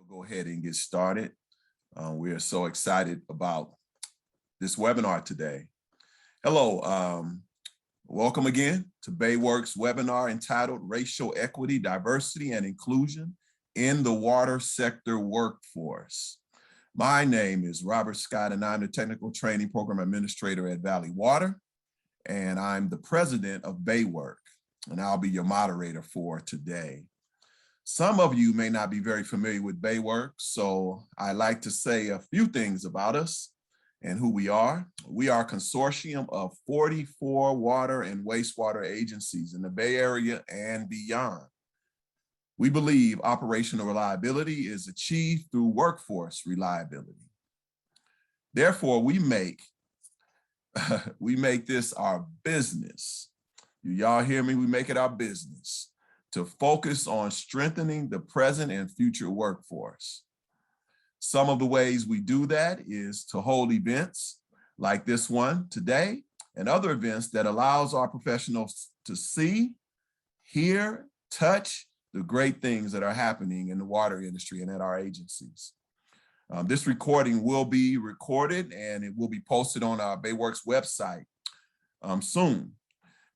We'll go ahead and get started. We are so excited about this webinar today. Hello, welcome again to BayWorks webinar entitled Racial Equity, Diversity, and Inclusion in the Water Sector Workforce. My name is Robert Scott, and I'm the Technical Training Program Administrator at Valley Water, and I'm the president of BayWorks, and I'll be your moderator for today. Some of you may not be very familiar with BayWorks, so I like to say a few things about us and who we are. We are a consortium of 44 water and wastewater agencies in the Bay Area and beyond. We believe operational reliability is achieved through workforce reliability. Therefore, we make this our business. Y'all hear me? We make it our business to focus on strengthening the present and future workforce. Some of the ways we do that is to hold events like this one today and other events that allows our professionals to see, hear, touch the great things that are happening in the water industry and at our agencies. This recording will be recorded and it will be posted on our BayWorks website soon.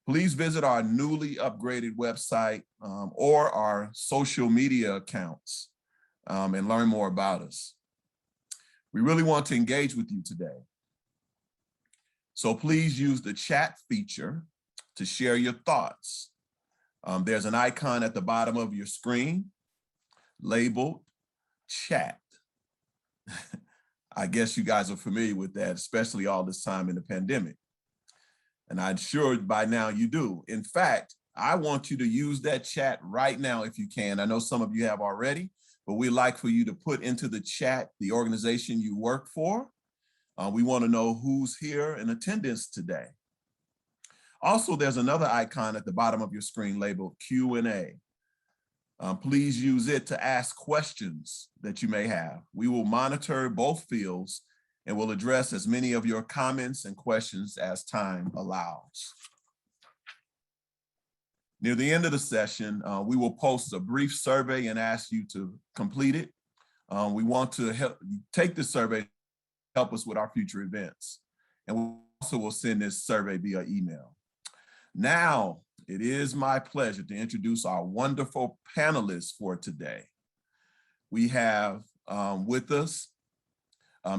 Please visit our newly upgraded website or our social media accounts and learn more about us. We really want to engage with you today. So please use the chat feature to share your thoughts. There's an icon at the bottom of your screen labeled chat. I guess you guys are familiar with that, especially all this time in the pandemic. And I'm sure by now you do. In fact, I want you to use that chat right now if you can. I know some of you have already, but we'd like for you to put into the chat the organization you work for. We want to know who's here in attendance today. Also, there's another icon at the bottom of your screen labeled Q&A. Please use it to ask questions that you may have. We will monitor both fields and will address as many of your comments and questions as time allows. Near the end of the session, we will post a brief survey and ask you to complete it. We want to help take this survey to help us with our future events. And we also will send this survey via email. Now, it is my pleasure to introduce our wonderful panelists for today. We have with us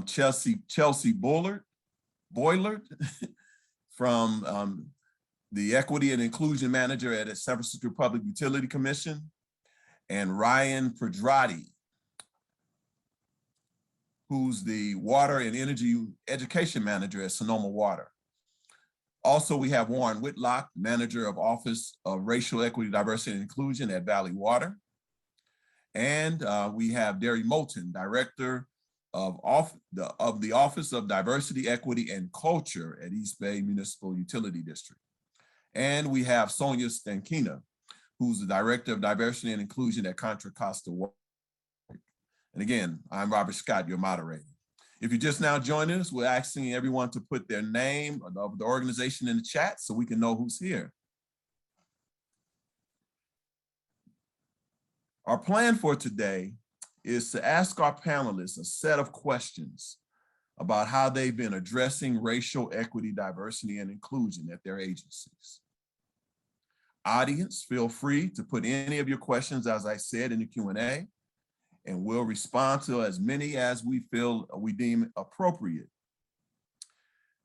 Chelsea Boylard from the Equity and Inclusion Manager at the San Francisco Public Utility Commission, and Ryan Pedrati, who's the Water and Energy Education Manager at Sonoma Water. Also, we have Warren Whitlock, Manager of Office of Racial Equity, Diversity, and Inclusion at Valley Water. And we have Derry Moulton, Director of the Office of Diversity, Equity, and Culture at East Bay Municipal Utility District. And we have Sonia Stankina, who's the Director of Diversity and Inclusion at Contra, Costa. And again, I'm Robert Scott, your moderator. If you're just now joining us, we're asking everyone to put their name of the organization in the chat so we can know who's here. Our plan for today is to ask our panelists a set of questions about how they've been addressing racial equity, diversity, and inclusion at their agencies. Audience, feel free to put any of your questions, as I said, in the Q&A, and we'll respond to as many as we deem appropriate.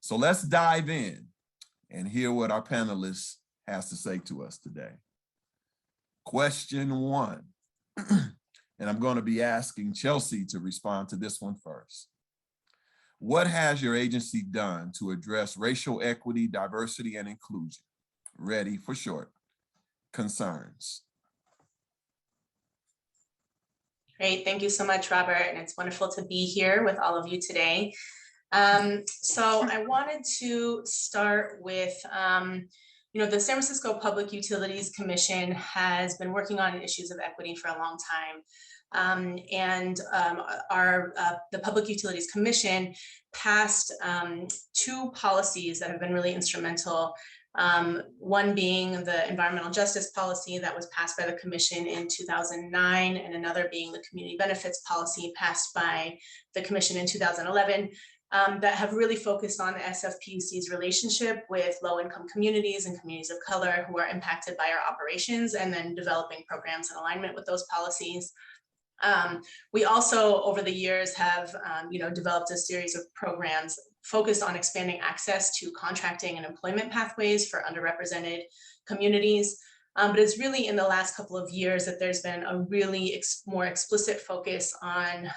So let's dive in and hear what our panelists has to say to us today. Question one. And I'm going to be asking Chelsea to respond to this one first. What has your agency done to address racial equity, diversity, and inclusion? Ready for short. Concerns. Great, thank you so much, Robert. And it's wonderful to be here with all of you today. So I wanted to start with, the San Francisco Public Utilities Commission has been working on issues of equity for a long time. The Public Utilities Commission passed 2 policies that have been really instrumental One being the environmental justice policy that was passed by the commission in 2009, and another being the community benefits policy passed by the commission in 2011, that have really focused on the SFPUC's relationship with low-income communities and communities of color who are impacted by our operations, and then developing programs in alignment with those policies. We also, over the years, have developed a series of programs focused on expanding access to contracting and employment pathways for underrepresented communities. But it's really in the last couple of years that there's been a really more explicit focus on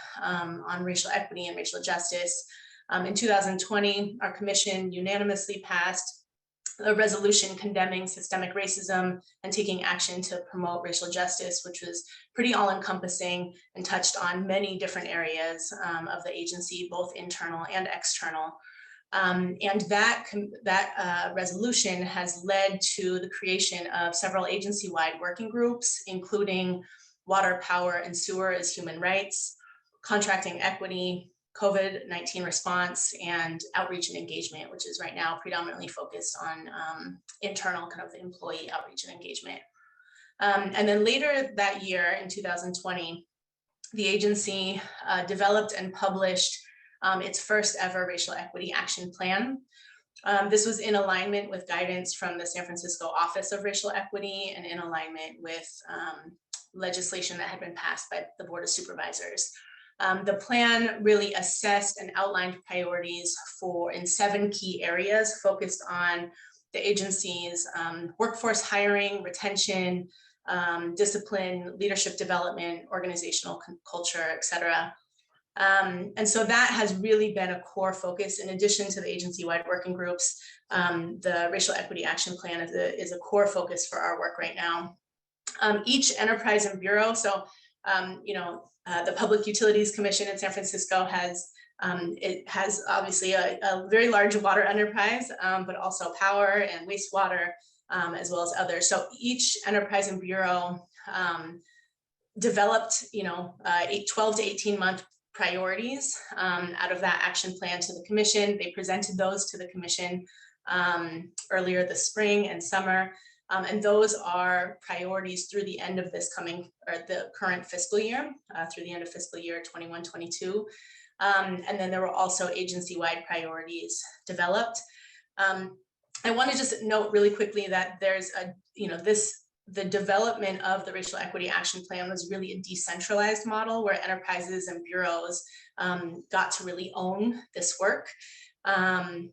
racial equity and racial justice. In 2020, our commission unanimously passed a resolution condemning systemic racism and taking action to promote racial justice, which was pretty all-encompassing and touched on many different areas of the agency, both internal and external. And that resolution has led to the creation of several agency-wide working groups, including water, power, and sewer as human rights, contracting equity, COVID-19 response, and outreach and engagement, which is right now predominantly focused on internal kind of employee outreach and engagement. And then later that year in 2020, the agency developed and published its first ever racial equity action plan. This was in alignment with guidance from the San Francisco Office of Racial Equity and in alignment with legislation that had been passed by the Board of Supervisors. The plan really assessed and outlined priorities in 7 key areas focused on the agency's workforce hiring, retention, discipline, leadership development, organizational culture, et cetera. And so that has really been a core focus. In addition to the agency-wide working groups, the Racial Equity Action Plan is a core focus for our work right now. Each enterprise and bureau, so the Public Utilities Commission in San Francisco has obviously a very large water enterprise, but also power and wastewater, as well as others. So each enterprise and bureau developed 12 to 18 month priorities out of that action plan to the commission. They presented those to the commission earlier this spring and summer. And those are priorities through the end of the current fiscal year, through the end of fiscal year 21-22. And then there were also agency-wide priorities developed. I want to just note really quickly that there's the development of the Racial Equity Action Plan was really a decentralized model where enterprises and bureaus got to really own this work. And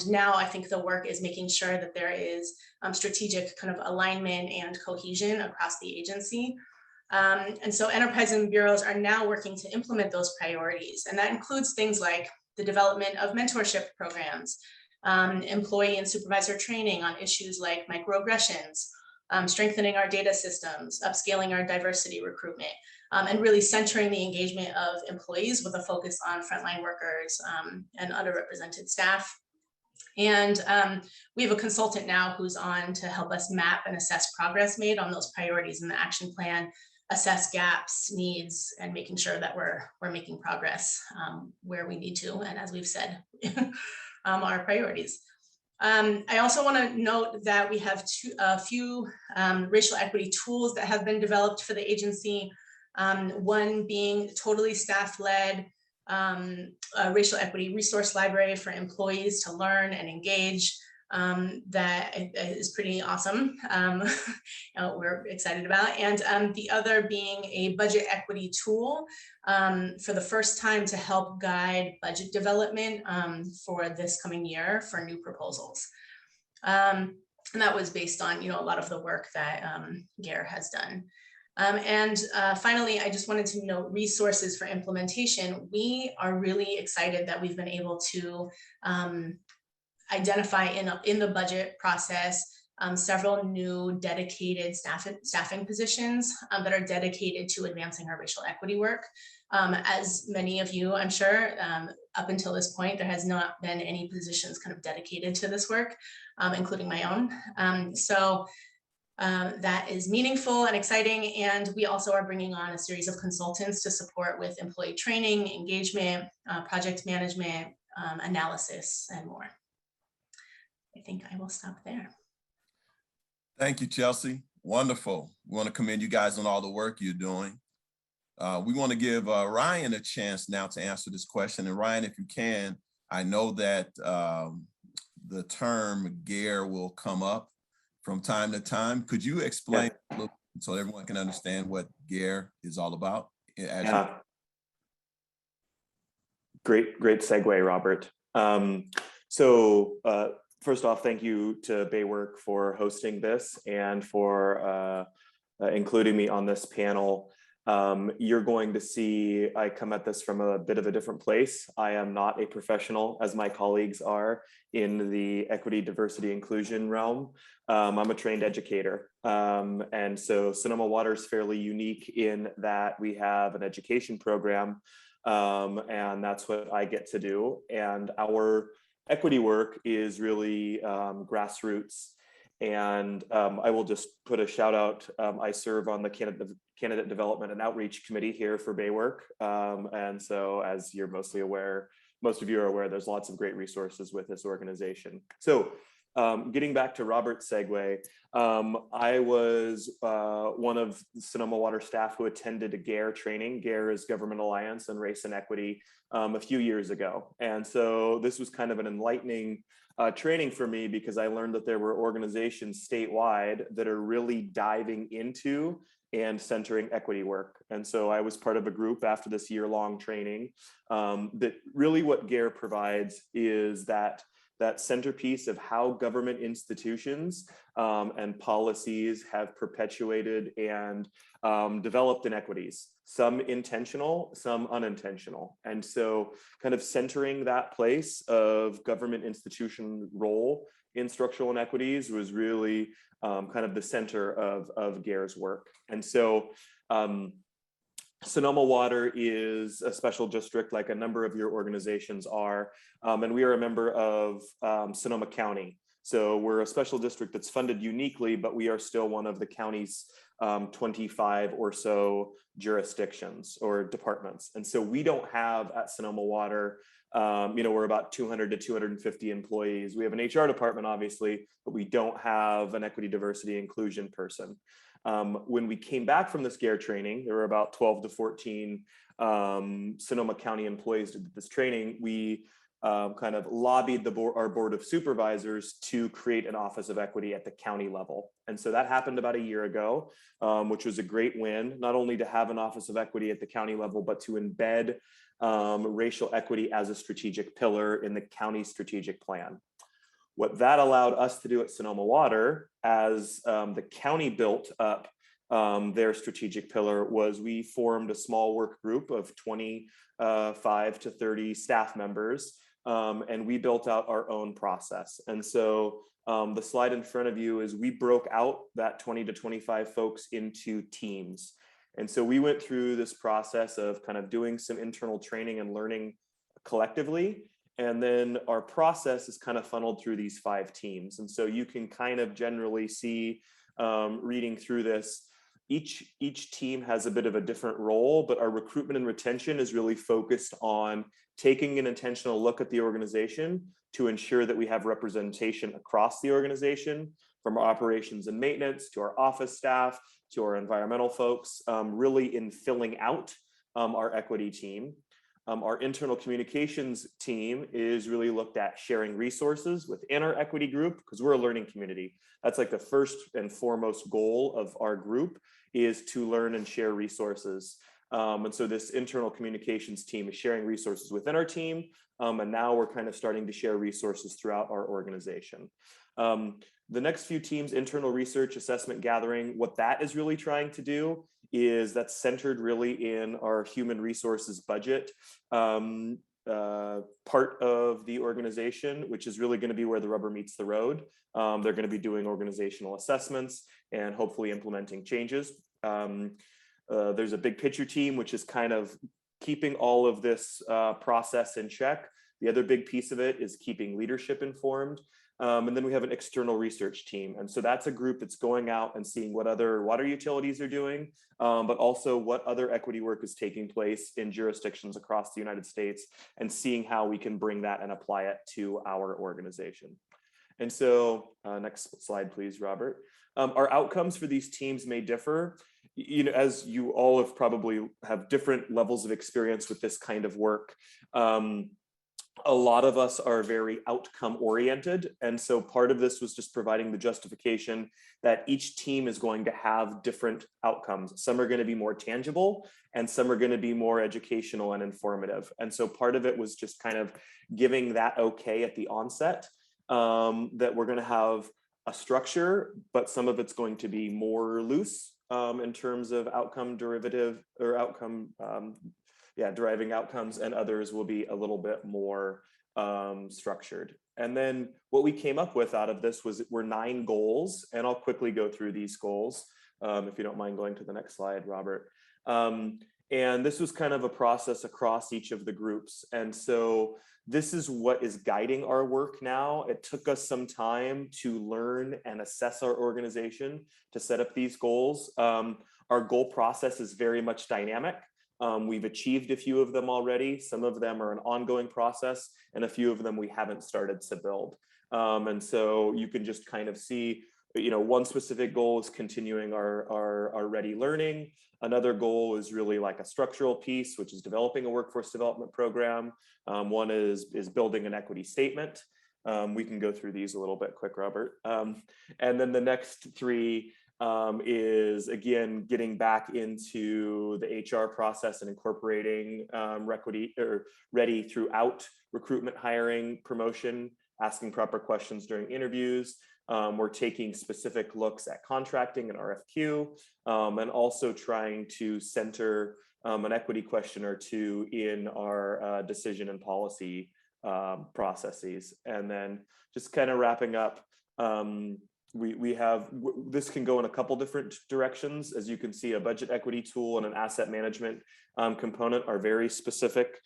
now I think the work is making sure that there is strategic kind of alignment and cohesion across the agency. And so enterprise and bureaus are now working to implement those priorities. And that includes things like the development of mentorship programs, employee and supervisor training on issues like microaggressions, strengthening our data systems, upscaling our diversity recruitment, and really centering the engagement of employees with a focus on frontline workers and underrepresented staff. And we have a consultant now who's on to help us map and assess progress made on those priorities in the action plan, assess gaps, needs, and making sure that we're making progress where we need to, and as we've said, our priorities. I also want to note that we have a few racial equity tools that have been developed for the agency. One being totally staff-led racial equity resource library for employees to learn and engage. That is pretty awesome. We're excited about. And the other being a budget equity tool for the first time to help guide budget development for this coming year for new proposals. And that was based on a lot of the work that Gare has done. And finally, I just wanted to note resources for implementation. We are really excited that we've been able to identify in the budget process several new dedicated staffing positions that are dedicated to advancing our racial equity work. As many of you, I'm sure, up until this point, there has not been any positions kind of dedicated to this work, including my own. So that is meaningful and exciting. And we also are bringing on a series of consultants to support with employee training, engagement, project management, analysis, and more. I think I will stop there. Thank you, Chelsea. Wonderful. We want to commend you guys on all the work you're doing. We want to give Ryan a chance now to answer this question. And Ryan, if you can, I know that the term GARE will come up from time to time. Could you explain a little so everyone can understand what GARE is all about? Great segue, Robert. First off, thank you to Baywork for hosting this and for including me on this panel. You're going to see I come at this from a bit of a different place. I am not a professional, as my colleagues are, in the equity, diversity, inclusion realm. I'm a trained educator. And so Sonoma Water is fairly unique in that we have an education program, and that's what I get to do. And our equity work is really grassroots. And I will just put a shout out. I serve on the Candidate Development and Outreach Committee here for Baywork. And so as you're most of you are aware, there's lots of great resources with this organization. So getting back to Robert's segue, I was one of Sonoma Water staff who attended a GARE training. GARE is Government Alliance on Race and Equity a few years ago. And so this was kind of an enlightening training for me because I learned that there were organizations statewide that are really diving into and centering equity work. And so I was part of a group after this year-long training that really what GARE provides is that centerpiece of how government institutions and policies have perpetuated and developed inequities, some intentional, some unintentional. And so kind of centering that place of government institution role in structural inequities was really kind of the center of GARE's work. And so Sonoma Water is a special district like a number of your organizations are, and we are a member of Sonoma County. So we're a special district that's funded uniquely, but we are still one of the county's 25 or so jurisdictions or departments. And so we don't have at Sonoma Water, we're about 200 to 250 employees. We have an HR department, obviously, but we don't have an equity, diversity, inclusion person. When we came back from this GARE training, there were about 12 to 14 Sonoma County employees that did this training. We kind of lobbied our board of supervisors to create an office of equity at the county level. And so that happened about a year ago, which was a great win, not only to have an office of equity at the county level, but to embed racial equity as a strategic pillar in the county strategic plan. What that allowed us to do at Sonoma Water as the county built up their strategic pillar was we formed a small work group of 25 to 30 staff members, and we built out our own process. And so the slide in front of you is we broke out that 20 to 25 folks into teams. And so we went through this process of kind of doing some internal training and learning collectively. And then our process is kind of funneled through these 5 teams. And so you can kind of generally see, reading through this, each team has a bit of a different role, but our recruitment and retention is really focused on taking an intentional look at the organization to ensure that we have representation across the organization, from our operations and maintenance to our office staff, to our environmental folks, really in filling out our equity team. Our internal communications team is really looked at sharing resources within our equity group because we're a learning community. That's like the first and foremost goal of our group is to learn and share resources. And so this internal communications team is sharing resources within our team. And now we're kind of starting to share resources throughout our organization. The next few teams, internal research, assessment, gathering, what that is really trying to do is that's centered really in our human resources budget part of the organization, which is really going to be where the rubber meets the road. They're going to be doing organizational assessments and hopefully implementing changes. There's a big picture team, which is kind of keeping all of this process in check. The other big piece of it is keeping leadership informed. And then we have an external research team. And so that's a group that's going out and seeing what other water utilities are doing, but also what other equity work is taking place in jurisdictions across the United States and seeing how we can bring that and apply it to our organization. And so next slide, please, Robert. Our outcomes for these teams may differ. You know, as you all have probably have different levels of experience with this kind of work. A lot of us are very outcome oriented. And so part of this was just providing the justification that each team is going to have different outcomes. Some are going to be more tangible and some are going to be more educational and informative. And so part of it was just kind of giving that okay at the onset, that we're going to have a structure, but some of it's going to be more loose in terms of outcome derivative or outcome deriving outcomes, and others will be a little bit more structured. And then what we came up with out of this were 9 goals, and I'll quickly go through these goals if you don't mind going to the next slide, Robert. And this was kind of a process across each of the groups. And so this is what is guiding our work now. It took us some time to learn and assess our organization to set up these goals. Our goal process is very much dynamic. We've achieved a few of them already. Some of them are an ongoing process, and a few of them we haven't started to build. And so you can just kind of see, you know, one specific goal is continuing our ready learning. Another goal is really like a structural piece, which is developing a workforce development program. One is building an equity statement. We can go through these a little bit quick, Robert. And then the next 3 is again getting back into the HR process and incorporating ready throughout recruitment, hiring, promotion, asking proper questions during interviews. We're taking specific looks at contracting and RFQ, and also trying to center an equity question or 2 in our decision and policy processes. And then just kind of wrapping up, we have, this can go in a couple different directions. As you can see, a budget equity tool and an asset management component are very specific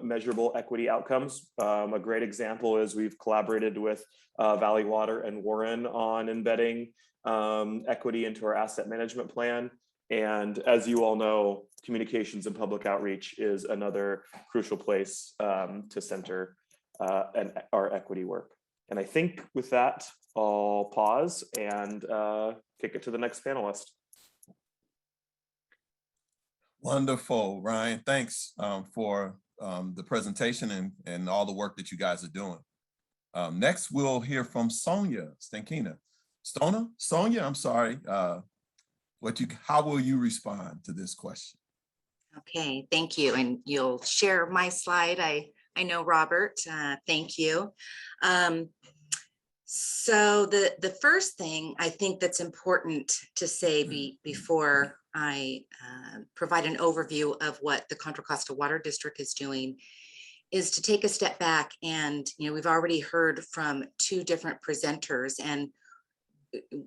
measurable equity outcomes. A great example is we've collaborated with Valley Water and Warren on embedding equity into our asset management plan. And as you all know, communications and public outreach is another crucial place to center our equity work. And I think with that, I'll pause and kick it to the next panelist. Wonderful, Ryan. Thanks for the presentation and all the work that you guys are doing. Next, we'll hear from Sonia Stankina. Sonia, I'm sorry. How will you respond to this question? Okay, thank you. And you'll share my slide. I know, Robert, thank you. So the first thing I think that's important to say before I provide an overview of what the Contra Costa Water District is doing is to take a step back. And, you know, we've already heard from 2 different presenters, and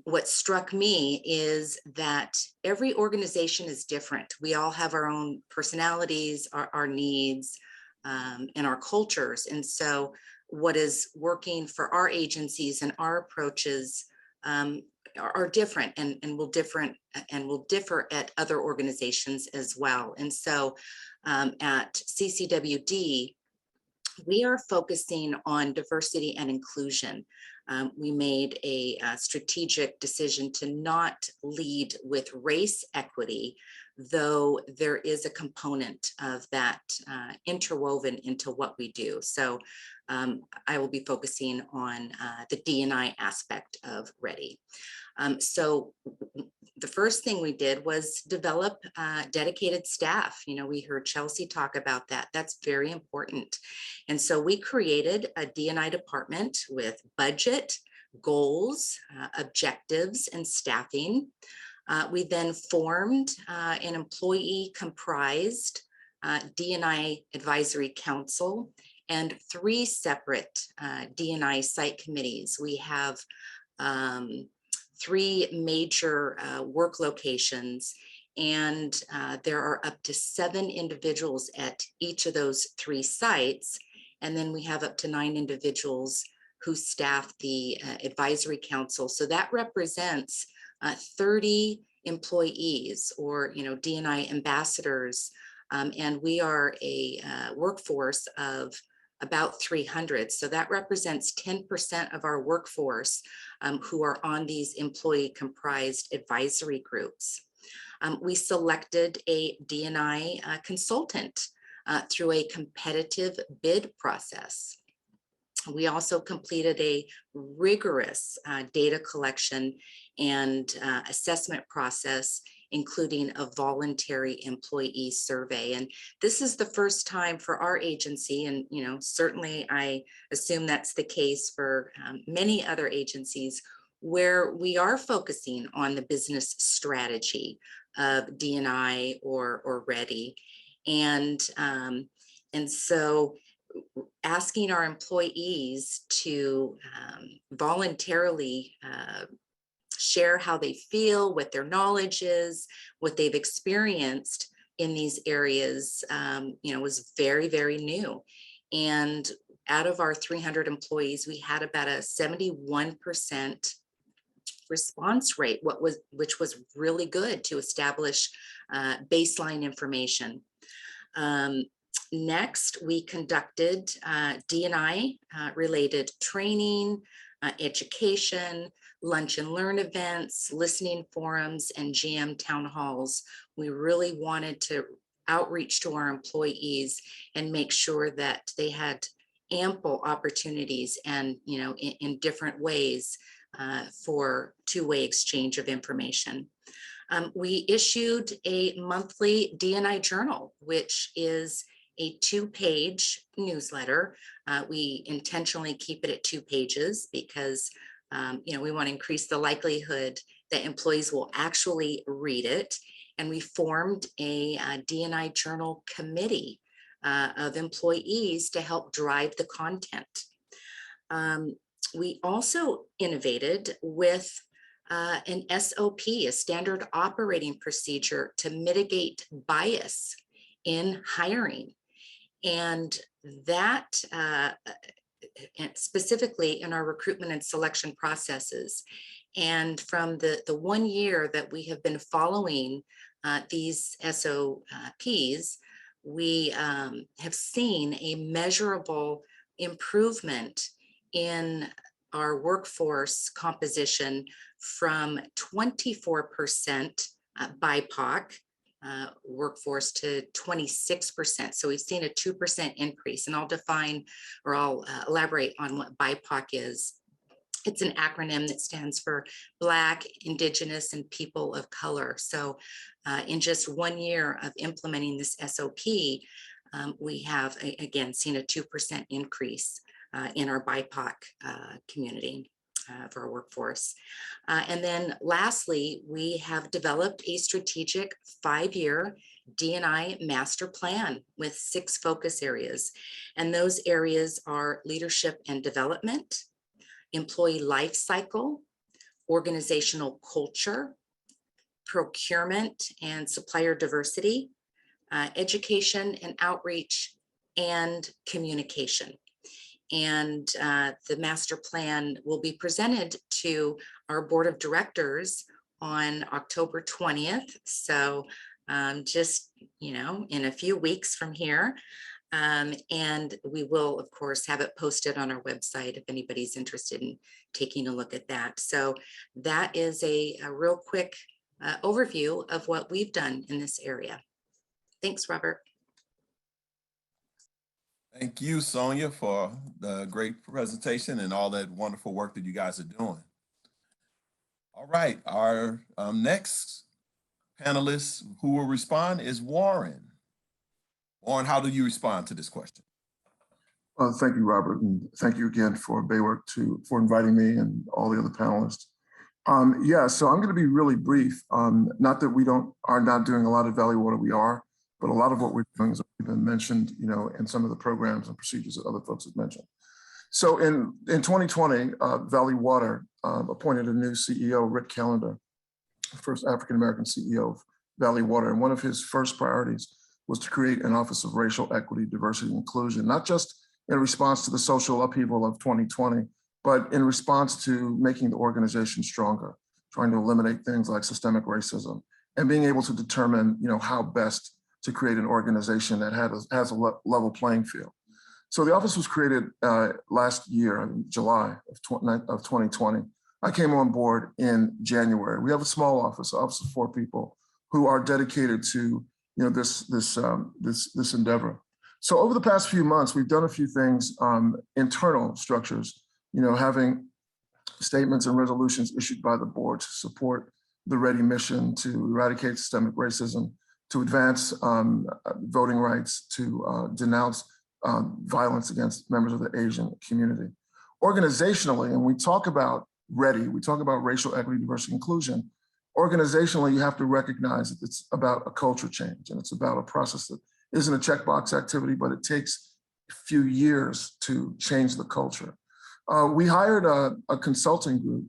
what struck me is that every organization is different. We all have our own personalities, our needs, and our cultures. And so what is working for our agencies and our approaches are different and will differ at other organizations as well. And so at Ccwd, we are focusing on diversity and inclusion. We made a strategic decision to not lead with race equity, though there is a component of that interwoven into what we do. So I will be focusing on the D&I aspect of Ready. So the first thing we did was develop dedicated staff. You know, we heard Chelsea talk about that. That's very important. And so we created a D&I department with budget, goals, objectives, and staffing. We then formed an employee comprised D&I advisory council and 3 separate D&I site committees. We have 3 major work locations, and there are up to 7 individuals at each of those 3 sites. And then we have up to 9 individuals who staff the advisory council. So that represents 30 employees, or, you know, D&I ambassadors. And we are a workforce of about 300. So that represents 10% of our workforce who are on these employee comprised advisory groups. We selected a D&I consultant through a competitive bid process. We also completed a rigorous data collection and assessment process, including a voluntary employee survey. And this is the first time for our agency, and certainly I assume that's the case for many other agencies, where we are focusing on the business strategy of D&I or READY. And so asking our employees to voluntarily share how they feel, what their knowledge is, what they've experienced in these areas, was very, very new. And out of our 300 employees, we had about a 71% response rate, which was really good to establish baseline information. Next, we conducted D&I related training, education, lunch and learn events, listening forums, and GM town halls. We really wanted to outreach to our employees and make sure that they had ample opportunities and, in different ways for two-way exchange of information. We issued a monthly Dni Journal, which is a 2-page newsletter. We intentionally keep it at 2 pages because we want to increase the likelihood that employees will actually read it. And we formed a Dni Journal committee of employees to help drive the content. We also innovated with an SOP, a standard operating procedure, to mitigate bias in hiring. And that specifically in our recruitment and selection processes. And from the 1 year that we have been following these SOPs, we have seen a measurable improvement in our workforce composition from 24% BIPOC workforce to 26%. So we've seen a 2% increase, and I'll elaborate on what BIPOC is. It's an acronym that stands for Black, Indigenous, and People of Color. So in just 1 year of implementing this SOP, we have again seen a 2% increase in our BIPOC community for our workforce. And then lastly, we have developed a strategic 5-year D&I master plan with 6 focus areas. And those areas are leadership and development, employee life cycle, organizational culture, procurement and supplier diversity, education and outreach, and communication. And the master plan will be presented to our board of directors on October 20th. So just, in a few weeks from here. And we will, of course, have it posted on our website if anybody's interested in taking a look at that. So that is a real quick overview of what we've done in this area. Thanks, Robert. Thank you, Sonia, for the great presentation and all that wonderful work that you guys are doing. All right, our next panelist who will respond is Warren. Warren, how do you respond to this question? Well, thank you, Robert, and thank you again for Baywork for inviting me and all the other panelists. Yeah, so I'm going to be really brief. Not that we are not doing a lot of Valley Water, we are, but a lot of what we're doing has been mentioned, in some of the programs and procedures that other folks have mentioned. So in 2020, Valley Water appointed a new CEO, Rick Callender, first African-American CEO of Valley Water. And one of his first priorities was to create an Office of Racial Equity, Diversity, and Inclusion, not just in response to the social upheaval of 2020, but in response to making the organization stronger, trying to eliminate things like systemic racism, and being able to determine, how best to create an organization that has a level playing field. So the office was created last year, in July of 2020. I came on board in January. We have a small office of 4 people who are dedicated to this endeavor. So over the past few months, we've done a few things, internal structures, having statements and resolutions issued by the board to support the READY mission, to eradicate systemic racism, to advance voting rights, to denounce violence against members of the Asian community. Organizationally, and we talk about READY, we talk about racial equity, diversity, inclusion. Organizationally, you have to recognize that it's about a culture change, and it's about a process that isn't a checkbox activity, but it takes a few years to change the culture. We hired a consulting group,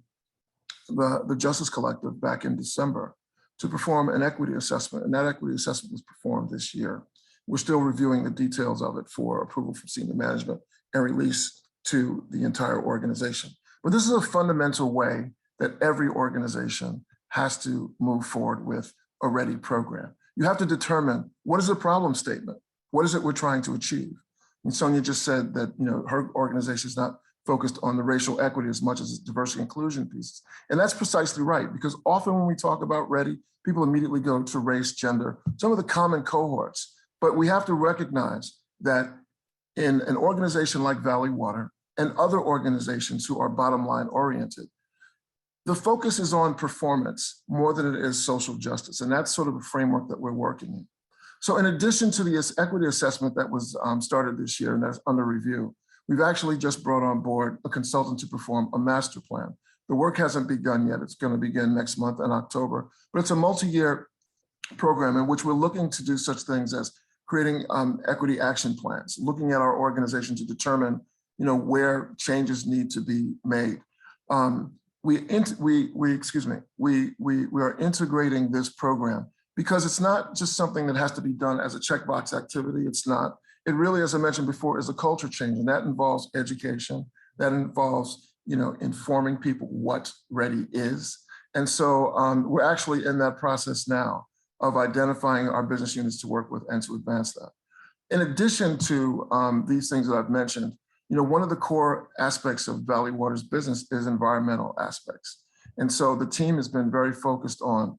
the Justice Collective, back in December to perform an equity assessment, and that equity assessment was performed this year. We're still reviewing the details of it for approval from senior management and release to the entire organization. But this is a fundamental way that every organization has to move forward with a READY program. You have to determine, what is the problem statement? What is it we're trying to achieve? And Sonia just said that her organization is not focused on the racial equity as much as diversity inclusion pieces. And that's precisely right, because often when we talk about READY, people immediately go to race, gender, some of the common cohorts. But we have to recognize that in an organization like Valley Water and other organizations who are bottom line oriented, the focus is on performance more than it is social justice. And that's sort of the framework that we're working in. So in addition to the equity assessment that was started this year and that's under review, we've actually just brought on board a consultant to perform a master plan. The work hasn't begun yet. It's going to begin next month in October, but it's a multi-year program in which we're looking to do such things as creating equity action plans, looking at our organization to determine where changes need to be made. We are integrating this program because it's not just something that has to be done as a checkbox activity. It's not. It really, as I mentioned before, is a culture change, and that involves education. That involves informing people what READY is. And so we're actually in that process now of identifying our business units to work with and to advance that. In addition to these things that I've mentioned, one of the core aspects of Valley Water's business is environmental aspects. And so the team has been very focused on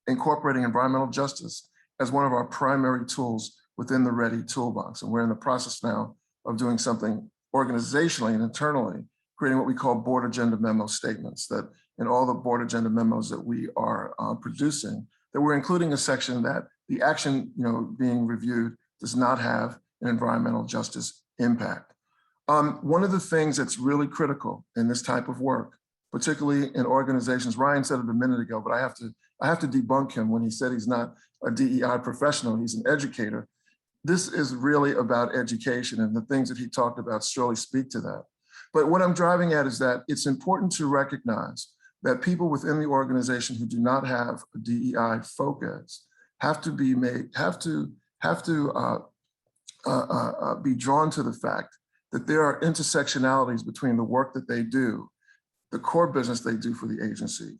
incorporating environmental justice as one of our primary tools within the READY toolbox. And we're in the process now of doing something organizationally and internally, creating what we call board agenda memo statements, that in all the board agenda memos that we are producing, that we're including a section that the action being reviewed does not have an environmental justice impact. One of the things that's really critical in this type of work, particularly in organizations, Ryan said it a minute ago, but I have to debunk him when he said he's not a DEI professional, he's an educator. This is really about education, and the things that he talked about surely speak to that. But what I'm driving at is that it's important to recognize that people within the organization who do not have a DEI focus have to be be drawn to the fact that there are intersectionalities between the work that they do, the core business they do for the agency,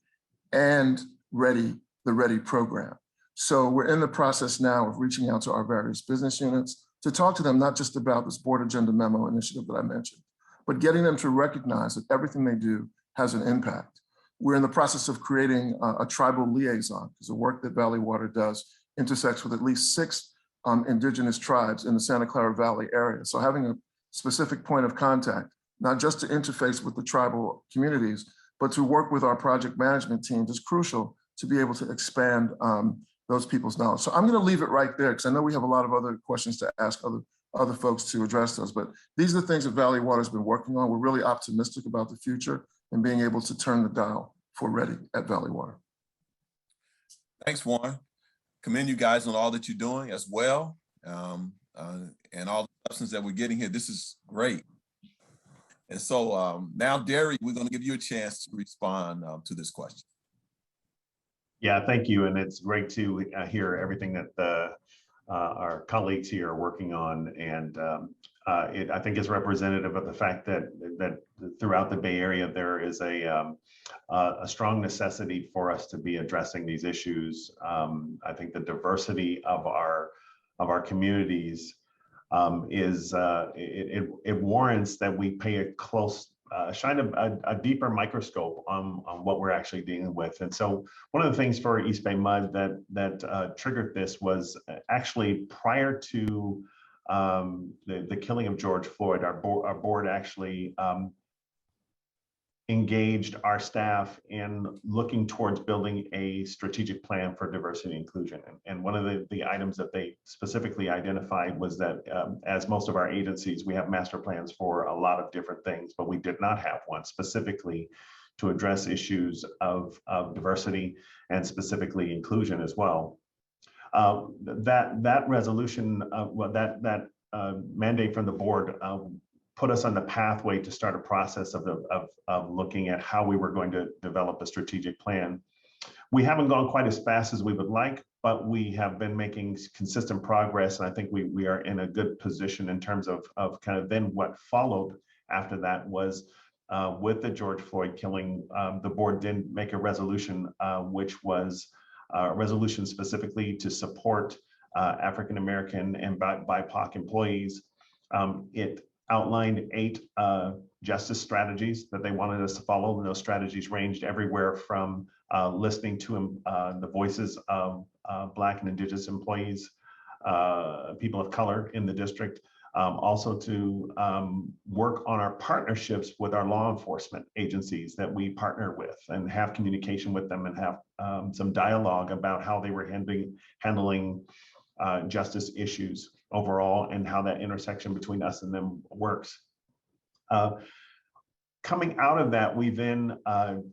and the READY program. So we're in the process now of reaching out to our various business units to talk to them, not just about this board agenda memo initiative that I mentioned, but getting them to recognize that everything they do has an impact. We're in the process of creating a tribal liaison, because the work that Valley Water does intersects with at least 6 indigenous tribes in the Santa Clara Valley area. So having a specific point of contact, not just to interface with the tribal communities, but to work with our project management teams is crucial to be able to expand those people's knowledge. So I'm going to leave it right there, because I know we have a lot of other questions to ask other folks to address those, but these are the things that Valley Water's been working on. We're really optimistic about the future and being able to turn the dial for READY at Valley Water. Thanks, Warren. Commend you guys on all that you're doing as well, and all the substance that we're getting here. This is great. And so now, Derry, we're going to give you a chance to respond to this question. Yeah, thank you. And it's great to hear everything that our colleagues here are working on. And I think it's representative of the fact that throughout the Bay Area, there is a strong necessity for us to be addressing these issues. I think the diversity of our communities it warrants that we pay a close, shine a deeper microscope on what we're actually dealing with. And so one of the things for East Bay Mud that triggered this was actually prior to the killing of George Floyd, our board actually engaged our staff in looking towards building a strategic plan for diversity and inclusion. And one of the items that they specifically identified was that as most of our agencies, we have master plans for a lot of different things, but we did not have one specifically to address issues of diversity and specifically inclusion as well. That resolution, that mandate from the board put us on the pathway to start a process of looking at how we were going to develop a strategic plan. We haven't gone quite as fast as we would like, but we have been making consistent progress. And I think we are in a good position in terms of kind of then what followed after that was with the George Floyd killing, the board did make a resolution, which was a resolution specifically to support African-American and BIPOC employees. It outlined 8 justice strategies that they wanted us to follow, and those strategies ranged everywhere from listening to the voices of Black and Indigenous employees, people of color in the district, also to work on our partnerships with our law enforcement agencies that we partner with and have communication with them and have some dialogue about how they were handling justice issues overall and how that intersection between us and them works. Coming out of that, we then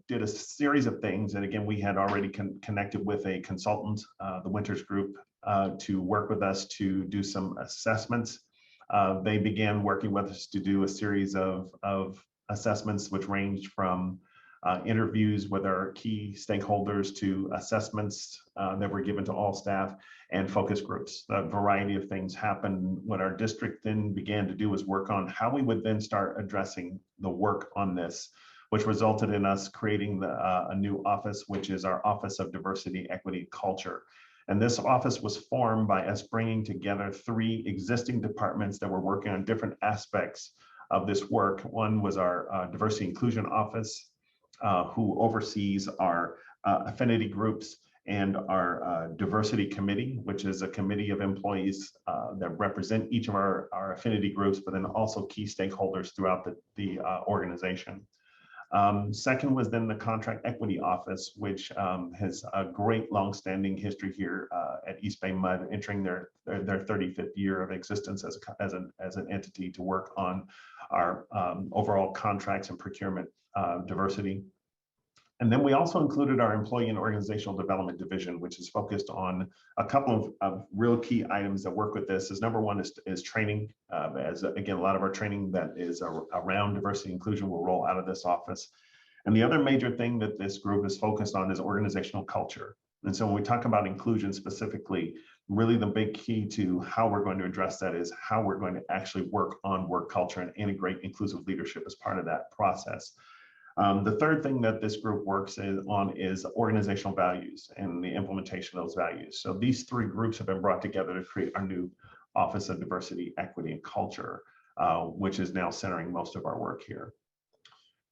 did a series of things. And again, we had already connected with a consultant, the Winters Group, to work with us to do some assessments. They began working with us to do a series of assessments, which ranged from interviews with our key stakeholders to assessments that were given to all staff and focus groups. A variety of things happened. What our district then began to do was work on how we would then start addressing the work on this, which resulted in us creating a new office, which is our Office of Diversity, Equity, Culture. And this office was formed by us bringing together 3 existing departments that were working on different aspects of this work. One was our Diversity Inclusion Office, who oversees our affinity groups and our diversity committee, which is a committee of employees that represent each of our affinity groups, but then also key stakeholders throughout the organization. Second was then the Contract Equity Office, which has a great longstanding history here at East Bay Mud, entering their 35th year of existence as an entity to work on our overall contracts and procurement diversity. And then we also included our Employee and Organizational Development Division, which is focused on a couple of real key items that work with this. Number one is training. As again, a lot of our training that is around diversity and inclusion will roll out of this office. And the other major thing that this group is focused on is organizational culture. And so when we talk about inclusion specifically, really the big key to how we're going to address that is how we're going to actually work on work culture and integrate inclusive leadership as part of that process. The third thing that this group works on is organizational values and the implementation of those values. So these 3 groups have been brought together to create our new Office of Diversity, Equity, and Culture, which is now centering most of our work here.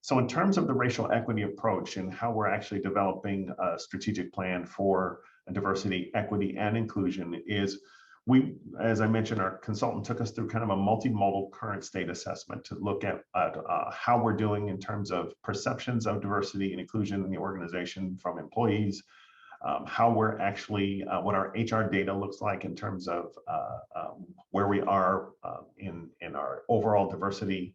So in terms of the racial equity approach and how we're actually developing a strategic plan for diversity, equity, and inclusion is as I mentioned, our consultant took us through kind of a multimodal current state assessment to look at how we're doing in terms of perceptions of diversity and inclusion in the organization from employees, how we're actually, what our HR data looks like in terms of where we are in our overall diversity,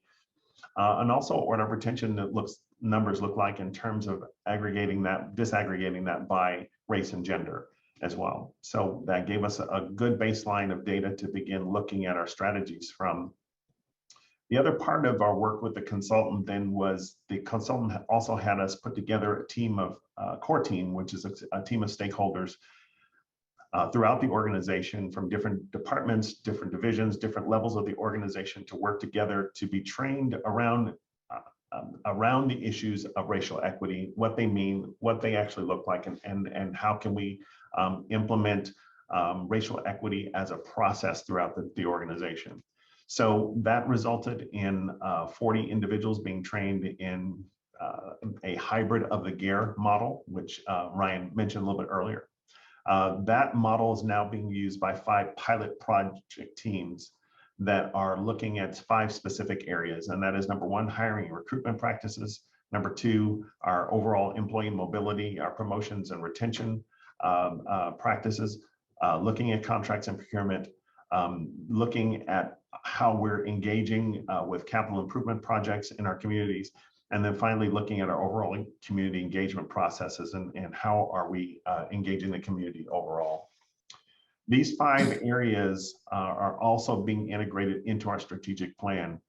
and also what our retention numbers look like in terms of disaggregating that by race and gender as well. So that gave us a good baseline of data to begin looking at our strategies from. The other part of our work with the consultant then was the consultant also had us put together a team of core team, which is a team of stakeholders throughout the organization from different departments, different divisions, different levels of the organization to work together to be trained around the issues of racial equity, what they mean, what they actually look like, and how can we implement racial equity as a process throughout the organization. So that resulted in 40 individuals being trained in a hybrid of the GARE model, which Ryan mentioned a little bit earlier. That model is now being used by 5 pilot project teams that are looking at 5 specific areas. And that is number 1, hiring and recruitment practices. Number 2, our overall employee mobility, our promotions and retention practices, looking at contracts and procurement, looking at how we're engaging with capital improvement projects in our communities, and then finally looking at our overall community engagement processes and how are we engaging the community overall. These 5 areas are also being integrated into our strategic plan.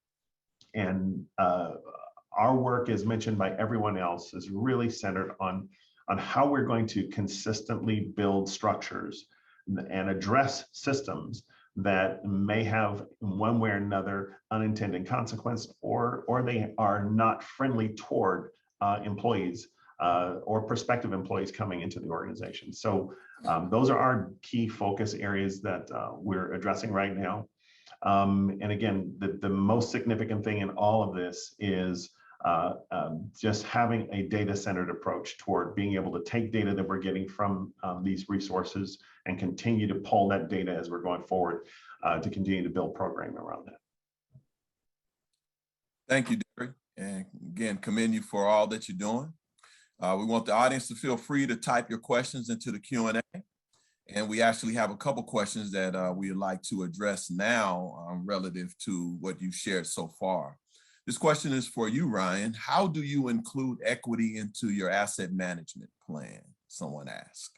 And our work, as mentioned by everyone else, is really centered on how we're going to consistently build structures and address systems that may have, in one way or another, unintended consequence, or they are not friendly toward employees or prospective employees coming into the organization. So those are our key focus areas that we're addressing right now. And again, the most significant thing in all of this is just having a data-centered approach toward being able to take data that we're getting from these resources and continue to pull that data as we're going forward to continue to build programming around that. Thank you, Derek. And again, commend you for all that you're doing. We want the audience to feel free to type your questions into the Q&A. And we actually have a couple questions that we'd like to address now relative to what you've shared so far. This question is for you, Ryan. How do you include equity into your asset management plan? Someone asked.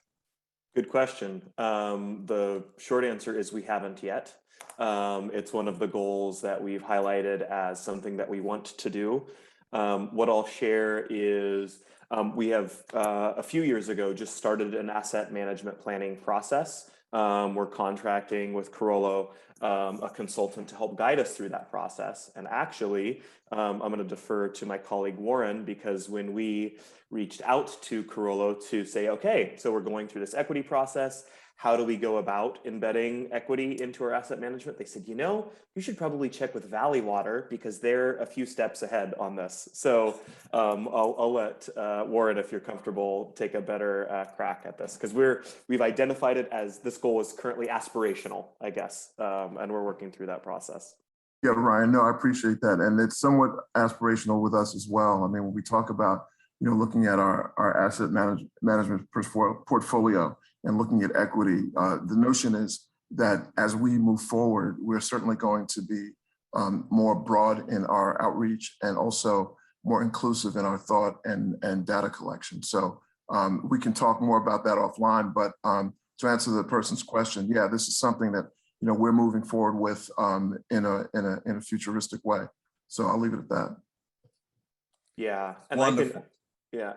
Good question. The short answer is we haven't yet. It's one of the goals that we've highlighted as something that we want to do. What I'll share is we have a few years ago just started an asset management planning process. We're contracting with Corollo, a consultant, to help guide us through that process. And actually, I'm going to defer to my colleague Warren, because when we reached out to Corollo to say, okay, so we're going through this equity process, how do we go about embedding equity into our asset management? They said, you know, you should probably check with Valley Water because they're a few steps ahead on this. So I'll let Warren, if you're comfortable, take a better crack at this, because we've identified it as this goal is currently aspirational, I guess, and we're working through that process. Yeah, Ryan, no, I appreciate that. And it's somewhat aspirational with us as well. I mean, when we talk about, you know, looking at our asset management portfolio and looking at equity, the notion is that as we move forward, we're certainly going to be more broad in our outreach and also more inclusive in our thought and data collection. So we can talk more about that offline, but to answer the person's question, yeah, this is something that, you know, we're moving forward with in a futuristic way. So I'll leave it at that. Yeah, and Wonderful.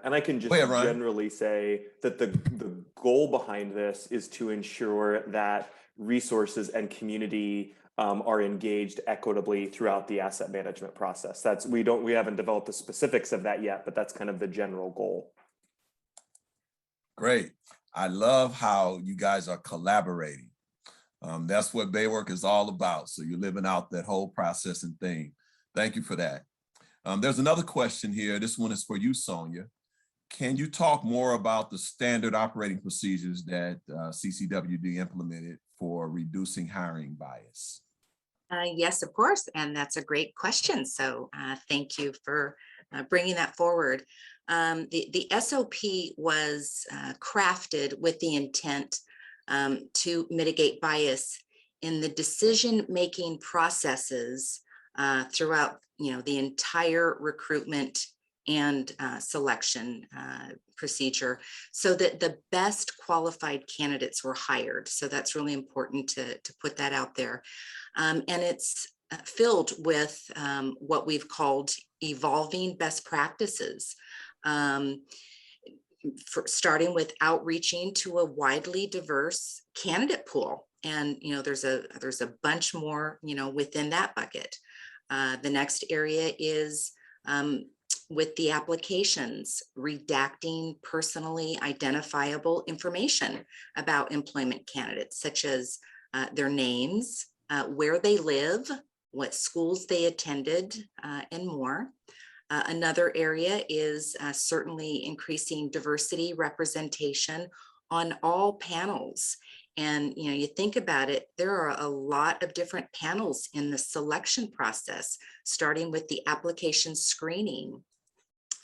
I can just generally say that the goal behind this is to ensure that resources and community are engaged equitably throughout the asset management process. We haven't developed the specifics of that yet, but that's kind of the general goal. Great. I love how you guys are collaborating. That's what Baywork is all about. So you're living out that whole process and thing. Thank you for that. There's another question here. This one is for you, Sonia. Can you talk more about the standard operating procedures that Ccwd implemented for reducing hiring bias? Yes, of course. And that's a great question. So thank you for bringing that forward. The SOP was crafted with the intent to mitigate bias in the decision-making processes throughout, you know, the entire recruitment and selection procedure, so that the best qualified candidates were hired. So that's really important to put that out there. And it's filled with what we've called evolving best practices. Starting with outreaching to a widely diverse candidate pool. And, you know, there's a bunch more, you know, within that bucket. The next area is with the applications, redacting personally identifiable information about employment candidates, such as their names, where they live, what schools they attended, and more. Another area is certainly increasing diversity representation on all panels. And you think about it, there are a lot of different panels in the selection process, starting with the application screening,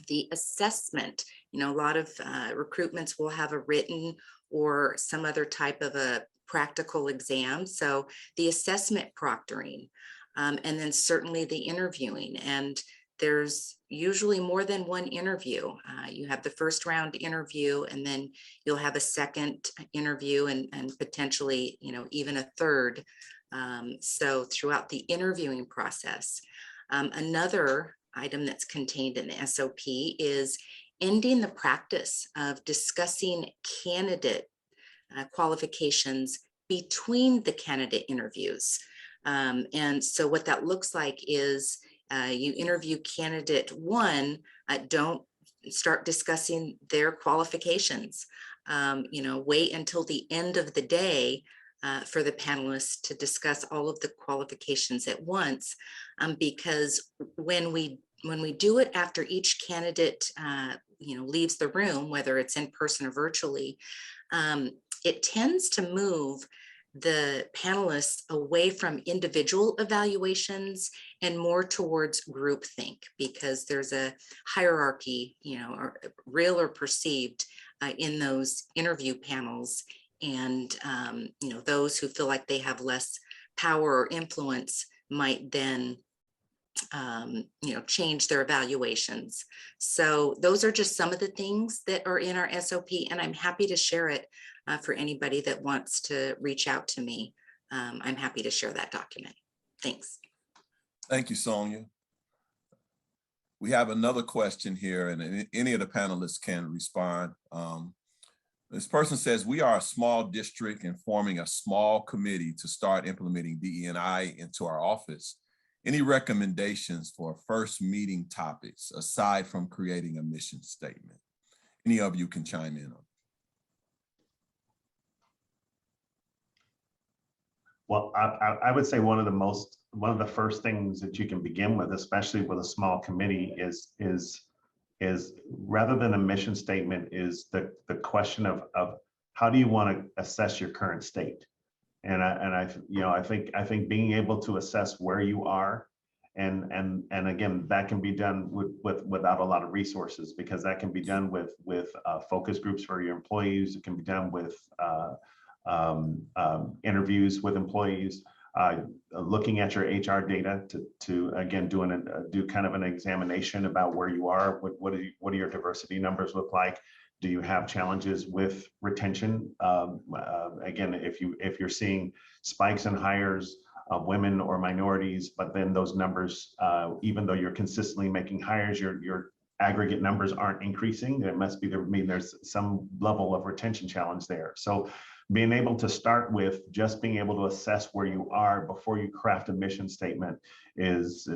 the assessment. A lot of recruitments will have a written or some other type of a practical exam. So the assessment proctoring, and then certainly the interviewing. And there's usually more than one interview. You have the first round interview, and then you'll have a second interview and potentially, even a third. So throughout the interviewing process, another item that's contained in the SOP is ending the practice of discussing candidate qualifications between the candidate interviews. And so what that looks like is you interview candidate one, don't start discussing their qualifications. Wait until the end of the day for the panelists to discuss all of the qualifications at once, because when we do it after each candidate leaves the room, whether it's in person or virtually, it tends to move the panelists away from individual evaluations and more towards groupthink, because there's a hierarchy, or real or perceived, in those interview panels. And those who feel like they have less power or influence might then change their evaluations. So those are just some of the things that are in our SOP, and I'm happy to share it for anybody that wants to reach out to me. I'm happy to share that document. Thanks. Thank you, Sonia. We have another question here, and any of the panelists can respond. This person says, we are a small district and forming a small committee to start implementing DE&I into our office. Any recommendations for first meeting topics aside from creating a mission statement? Any of you can chime in on. Well, I would say one of the first things that you can begin with, especially with a small committee, is rather than a mission statement, is the question of how do you want to assess your current state? And I think being able to assess where you are, and again, that can be done without a lot of resources, because that can be done with focus groups for your employees. It can be done with interviews with employees, looking at your HR data to again do kind of an examination about where you are. What do your diversity numbers look like? Do you have challenges with retention? Again, if you're seeing spikes in hires of women or minorities, but then those numbers, even though you're consistently making hires, your aggregate numbers aren't increasing, it must be there's some level of retention challenge there. So being able to start with just being able to assess where you are before you craft a mission statement is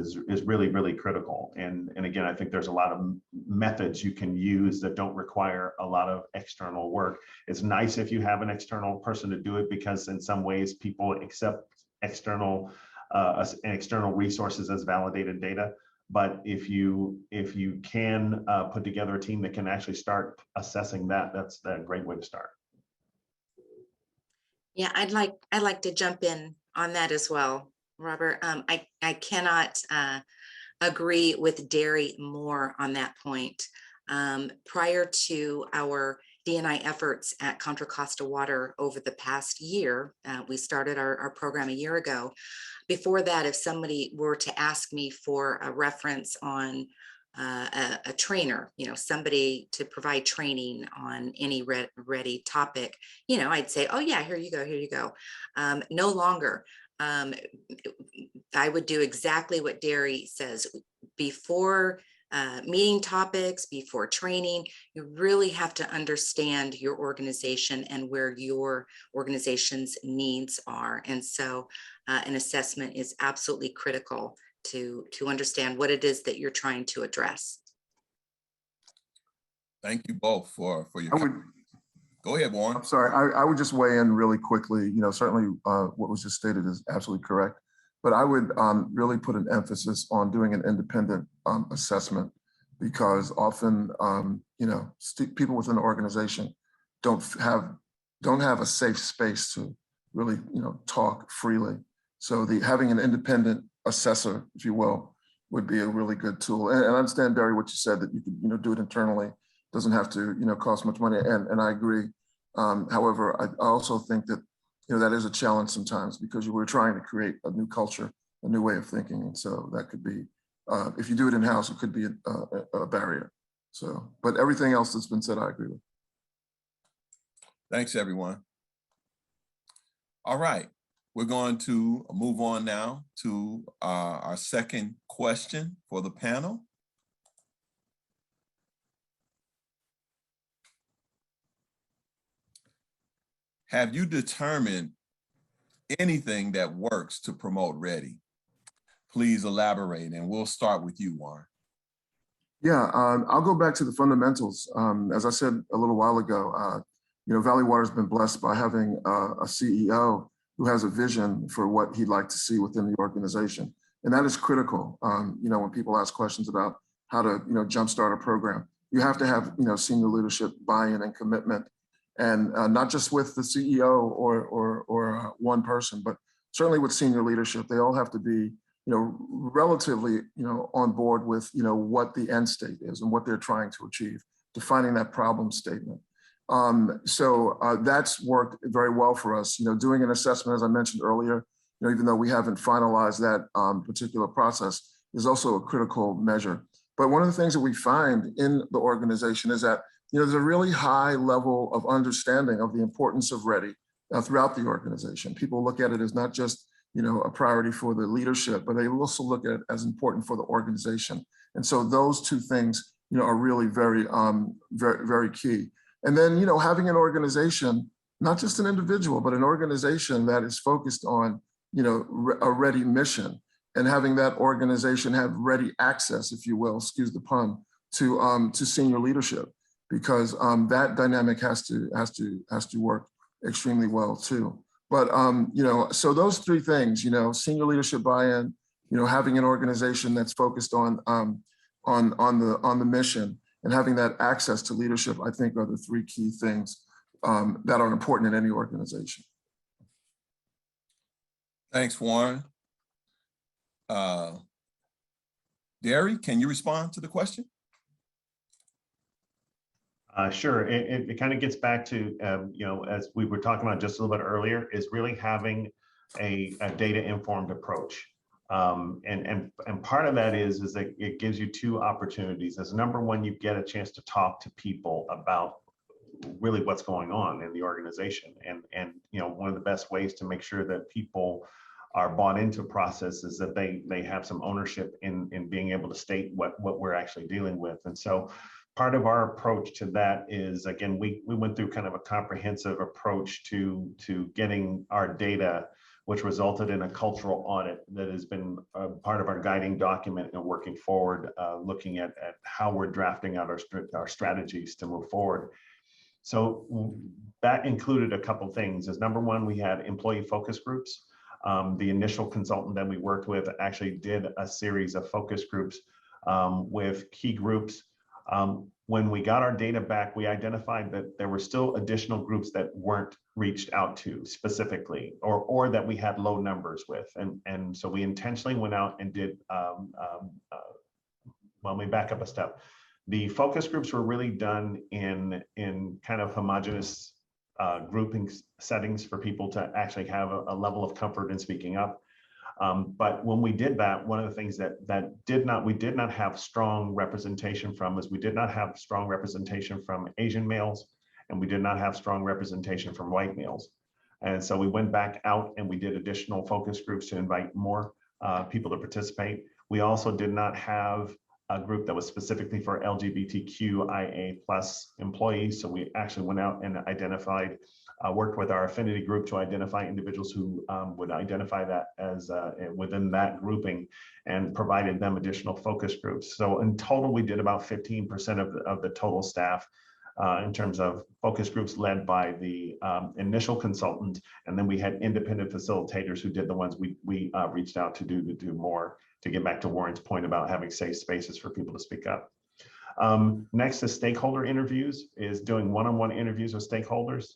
really, really critical. And again, I think there's a lot of methods you can use that don't require a lot of external work. It's nice if you have an external person to do it, because in some ways people accept external resources as validated data. But if you can put together a team that can actually start assessing that, that's a great way to start. Yeah, I'd like to jump in on that as well, Robert. I cannot agree with Derry more on that point. Prior to our D&I efforts at Contra Costa Water over the past year, we started our program a year ago. Before that, if somebody were to ask me for a reference on a trainer, somebody to provide training on any ready topic, I'd say, oh yeah, here you go. No longer. I would do exactly what Derry says. Before meeting topics, before training, you really have to understand your organization and where your organization's needs are. And so an assessment is absolutely critical to understand what it is that you're trying to address. Thank you both for your. I would, Go ahead, Warren. I'm sorry, I would just weigh in really quickly. You know, certainly what was just stated is absolutely correct, but I would really put an emphasis on doing an independent assessment, because often, you know, people within the organization don't have a safe space to really, you know, talk freely. So having an independent assessor, if you will, would be a really good tool. And I understand, Barry, what you said, that you could, you know, do it internally. Doesn't have to, you know, cost much money, and I agree. However, I also think that, you know, that is a challenge sometimes, because we're trying to create a new culture, a new way of thinking, and so that could be, if you do it in-house, it could be a barrier. So, but everything else that's been said, I agree with. Thanks, everyone. All right, we're going to move on now to our second question for the panel. Have you determined anything that works to promote Ready? Please elaborate, and we'll start with you, Warren. Yeah, I'll go back to the fundamentals. As I said a little while ago, you know, Valley Water's been blessed by having a CEO who has a vision for what he'd like to see within the organization. And that is critical. You know, when people ask questions about how to, you know, jumpstart a program, you have to have, you know, senior leadership buy-in and commitment, and not just with the CEO or one person, but certainly with senior leadership. They all have to be, you know, relatively, you know, on board with, you know, what the end state is and what they're trying to achieve, defining that problem statement. So that's worked very well for us. You know, doing an assessment, as I mentioned earlier, you know, even though we haven't finalized that particular process, is also a critical measure. But one of the things that we find in the organization is that, you know, there's a really high level of understanding of the importance of Ready throughout the organization. People look at it as not just, you know, a priority for the leadership, but they also look at it as important for the organization. And so those two things, you know, are really very, very key. And then, you know, having an organization, not just an individual, but an organization that is focused on, you know, a Ready mission, and having that organization have ready access, if you will, excuse the pun, to senior leadership, because that dynamic has to work extremely well too. But you know, so those three things, you know, senior leadership buy-in, you know, having an organization that's focused on the mission, and having that access to leadership, I think, are the three key things that are important in any organization. Thanks, Warren. Derry, can you respond to the question? Sure. It kind of gets back to, you know, as we were talking about just a little bit earlier, is really having a data-informed approach. And part of that is that it gives you two opportunities. As number one, you get a chance to talk to people about really what's going on in the organization. And you know, one of the best ways to make sure that people are bought into process is that they have some ownership in being able to state what we're actually dealing with. And so part of our approach to that is, again, we went through kind of a comprehensive approach to getting our data, which resulted in a cultural audit that has been part of our guiding document and working forward, looking at how we're drafting out our strategies to move forward. So that included a couple things. As number one, we had employee focus groups. The initial consultant that we worked with actually did a series of focus groups with key groups. When we got our data back, we identified that there were still additional groups that weren't reached out to specifically, or that we had low numbers with. And so we intentionally went out and did, well, let me back up a step. The focus groups were really done in kind of homogeneous grouping settings for people to actually have a level of comfort in speaking up. But when we did that, one of the things that we did not have strong representation from is we did not have strong representation from Asian males, and we did not have strong representation from white males. And so we went back out and we did additional focus groups to invite more people to participate. We also did not have a group that was specifically for LGBTQIA+ employees. So we actually went out and identified, worked with our affinity group to identify individuals who would identify that as within that grouping, and provided them additional focus groups. So in total, we did about 15% of the total staff in terms of focus groups led by the initial consultant. And then we had independent facilitators who did the ones we reached out to do more, to get back to Warren's point about having safe spaces for people to speak up. Next is stakeholder interviews, is doing one-on-one interviews with stakeholders.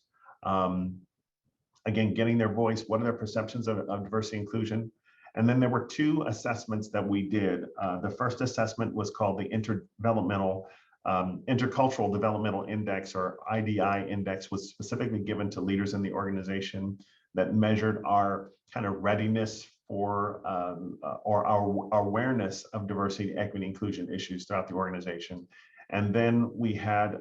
Again, getting their voice, what are their perceptions of diversity inclusion? And then there were 2 assessments that we did. The first assessment was called the Intercultural Developmental Index, or IDI index, was specifically given to leaders in the organization that measured our kind of readiness for or our awareness of diversity, equity, inclusion issues throughout the organization. And then we had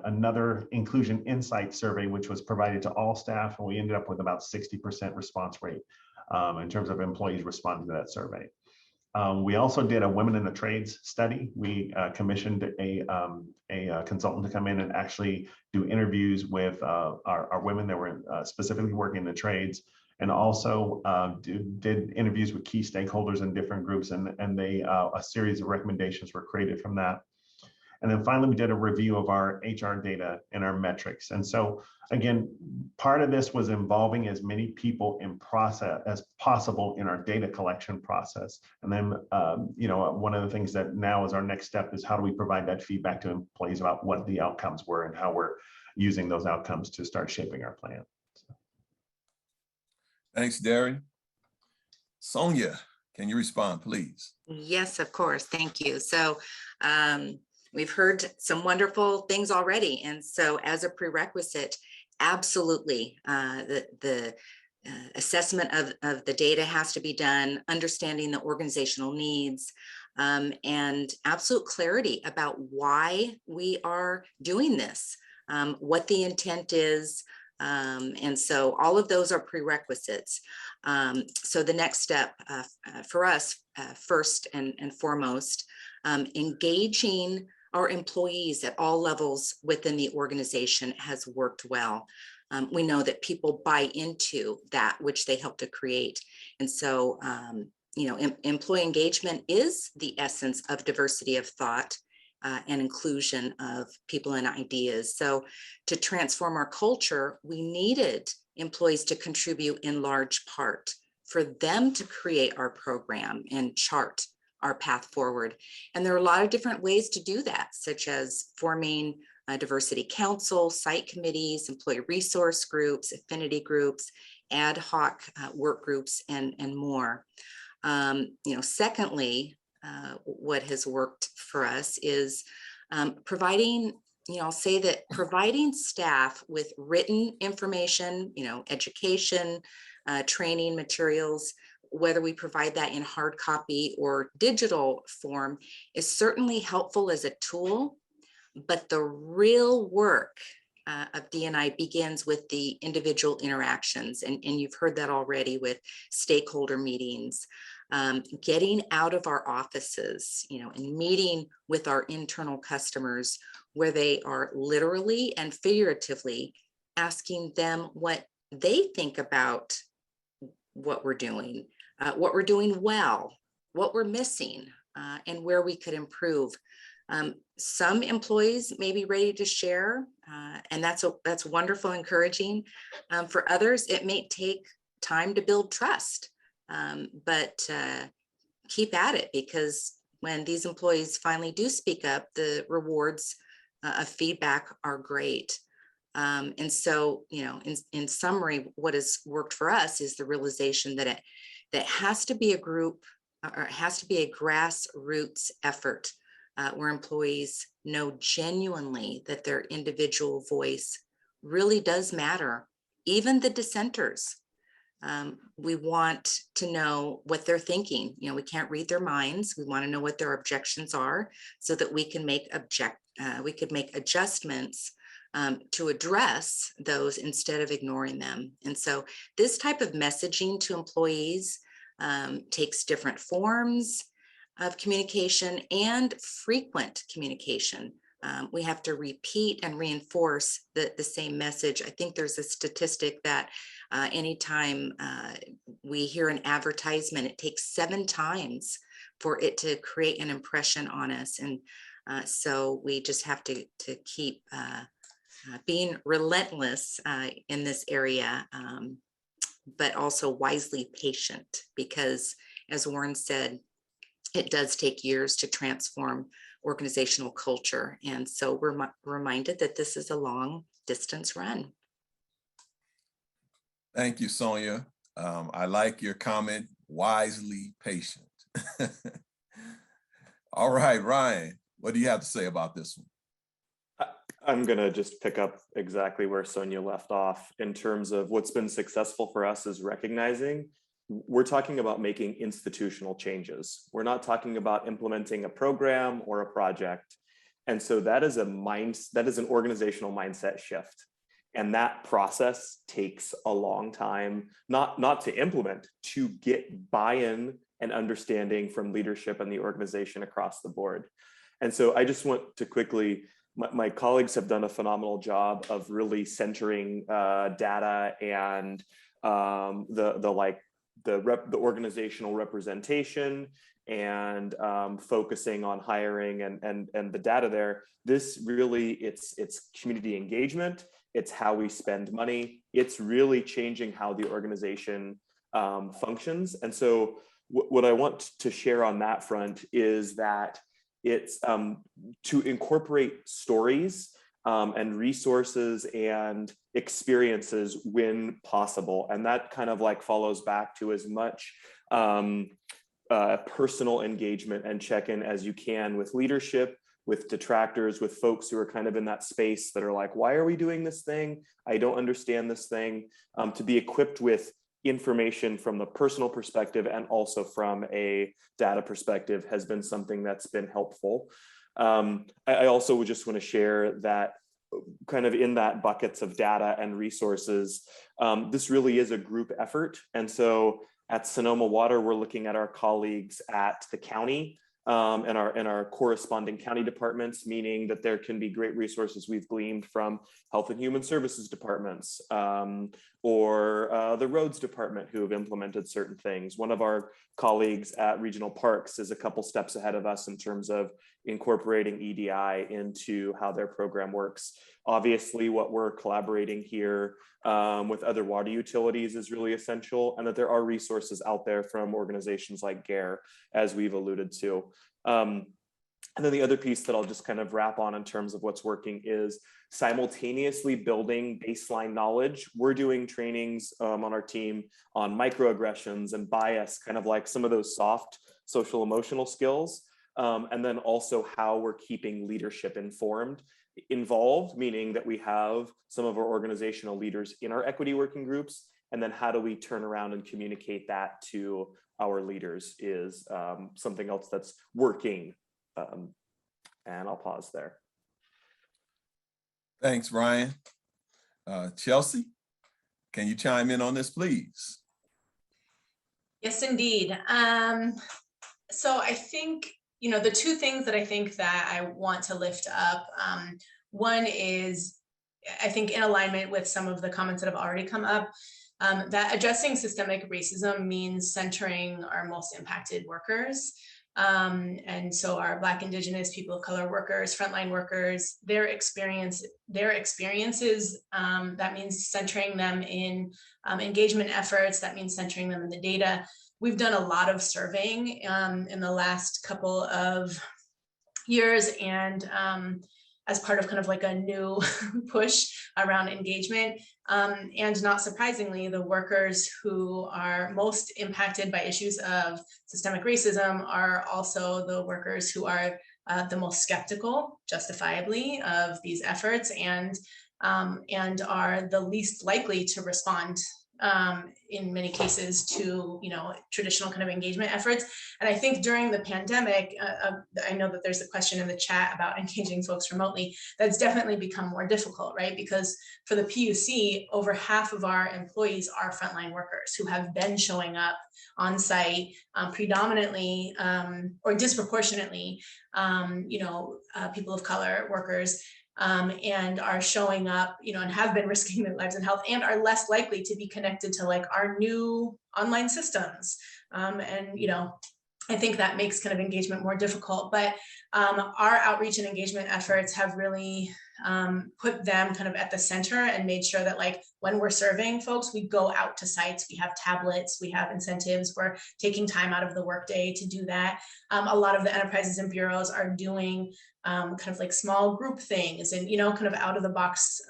another inclusion insight survey, which was provided to all staff, and we ended up with about 60% response rate in terms of employees responding to that survey. We also did a women in the trades study. We commissioned a consultant to come in and actually do interviews with our women that were specifically working in the trades, and also did interviews with key stakeholders in different groups, and a series of recommendations were created from that. And then finally, we did a review of our HR data and our metrics. And so again, part of this was involving as many people in process as possible in our data collection process. And then, one of the things that now is our next step is how do we provide that feedback to employees about what the outcomes were and how we're using those outcomes to start shaping our plan. Thanks, Derry. Sonia, can you respond, please? Yes, of course. Thank you. So we've heard some wonderful things already. And so as a prerequisite, absolutely, the assessment of the data has to be done, understanding the organizational needs, and absolute clarity about why we are doing this, what the intent is. And so all of those are prerequisites. So the next step for us, first and foremost, engaging our employees at all levels within the organization has worked well. We know that people buy into that which they help to create. And so, employee engagement is the essence of diversity of thought and inclusion of people and ideas. So to transform our culture, we needed employees to contribute in large part, for them to create our program and chart our path forward. And there are a lot of different ways to do that, such as forming a diversity council, site committees, employee resource groups, affinity groups, ad hoc work groups, and more. Secondly, what has worked for us is providing, I'll say that providing staff with written information, education, training materials, whether we provide that in hard copy or digital form, is certainly helpful as a tool, but the real work of DNI begins with the individual interactions. And you've heard that already with stakeholder meetings, getting out of our offices, and meeting with our internal customers, where they are literally and figuratively asking them what they think about what we're doing well, what we're missing, and where we could improve. Some employees may be ready to share, and that's wonderful, encouraging. For others, it may take time to build trust, but keep at it, because when these employees finally do speak up, the rewards of feedback are great. And so, in summary, what has worked for us is the realization that that has to be a group, or it has to be a grassroots effort where employees know genuinely that their individual voice really does matter, even the dissenters. We want to know what they're thinking. We can't read their minds. We want to know what their objections are, so that we can make adjustments to address those instead of ignoring them. And so this type of messaging to employees takes different forms. of communication and frequent communication. We have to repeat and reinforce the same message. I think there's a statistic that anytime we hear an advertisement, it takes 7 times for it to create an impression on us. And so we just have to keep being relentless in this area, but also wisely patient, because as Warren said, it does take years to transform organizational culture. And so we're reminded that this is a long distance run. Thank you, Sonia. I like your comment, wisely patient. All right, Ryan, what do you have to say about this one? I'm going to just pick up exactly where Sonia left off in terms of what's been successful for us is recognizing we're talking about making institutional changes. We're not talking about implementing a program or a project. And so that is an organizational mindset shift. And that process takes a long time, not to implement, to get buy-in and understanding from leadership and the organization across the board. And so I just want to quickly, my colleagues have done a phenomenal job of really centering data and the organizational representation and focusing on hiring and the data there. This really, it's community engagement. It's how we spend money. It's really changing how the organization functions. And so what I want to share on that front is that it's to incorporate stories and resources and experiences when possible. And that kind of like follows back to as much personal engagement and check-in as you can with leadership, with detractors, with folks who are kind of in that space that are like, why are we doing this thing? I don't understand this thing. To be equipped with information from the personal perspective and also from a data perspective has been something that's been helpful. I also would just want to share that kind of in that buckets of data and resources, this really is a group effort. And so at Sonoma Water, we're looking at our colleagues at the county and our corresponding county departments, meaning that there can be great resources we've gleaned from Health and Human Services departments or the roads department who have implemented certain things. One of our colleagues at Regional Parks is a couple steps ahead of us in terms of incorporating EDI into how their program works. Obviously, what we're collaborating here with other water utilities is really essential, and that there are resources out there from organizations like GARE, as we've alluded to. And then the other piece that I'll just kind of wrap on in terms of what's working is simultaneously building baseline knowledge. We're doing trainings on our team on microaggressions and bias, kind of like some of those soft social emotional skills. And then also how we're keeping leadership involved, meaning that we have some of our organizational leaders in our equity working groups. And then how do we turn around and communicate that to our leaders is something else that's working. And I'll pause there. Thanks, Ryan. Chelsea, can you chime in on this, please? Yes, indeed. So I think, the two things that I think that I want to lift up, one is, I think in alignment with some of the comments that have already come up, that addressing systemic racism means centering our most impacted workers. And so our Black, Indigenous, people of color workers, frontline workers, their experiences, that means centering them in engagement efforts, that means centering them in the data. We've done a lot of surveying in the last couple of years, and as part of kind of like a new push around engagement. And not surprisingly, the workers who are most impacted by issues of systemic racism are also the workers who are the most skeptical, justifiably, of these efforts and are the least likely to respond in many cases to, traditional kind of engagement efforts. And I think during the pandemic, I know that there's a question in the chat about engaging folks remotely. That's definitely become more difficult, right? Because for the PUC, over half of our employees are frontline workers who have been showing up on site predominantly or disproportionately, people of color workers, and are showing up, and have been risking their lives and health, and are less likely to be connected to like our new online systems. I think that makes kind of engagement more difficult, but our outreach and engagement efforts have really put them kind of at the center and made sure that like when we're serving folks, we go out to sites, we have tablets, we have incentives, we're taking time out of the workday to do that. A lot of the enterprises and bureaus are doing kind of like small group things and, kind of out of the box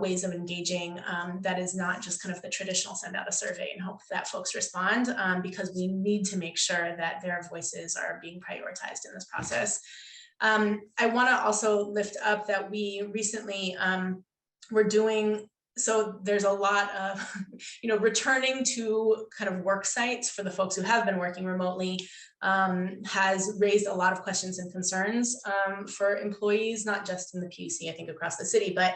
ways of engaging that is not just kind of the traditional send out a survey and hope that folks respond, because we need to make sure that their voices are being prioritized in this process. I want to also lift up that we recently were doing, so there's a lot of, returning to kind of work sites for the folks who have been working remotely has raised a lot of questions and concerns for employees, not just in the PUC, I think across the city, but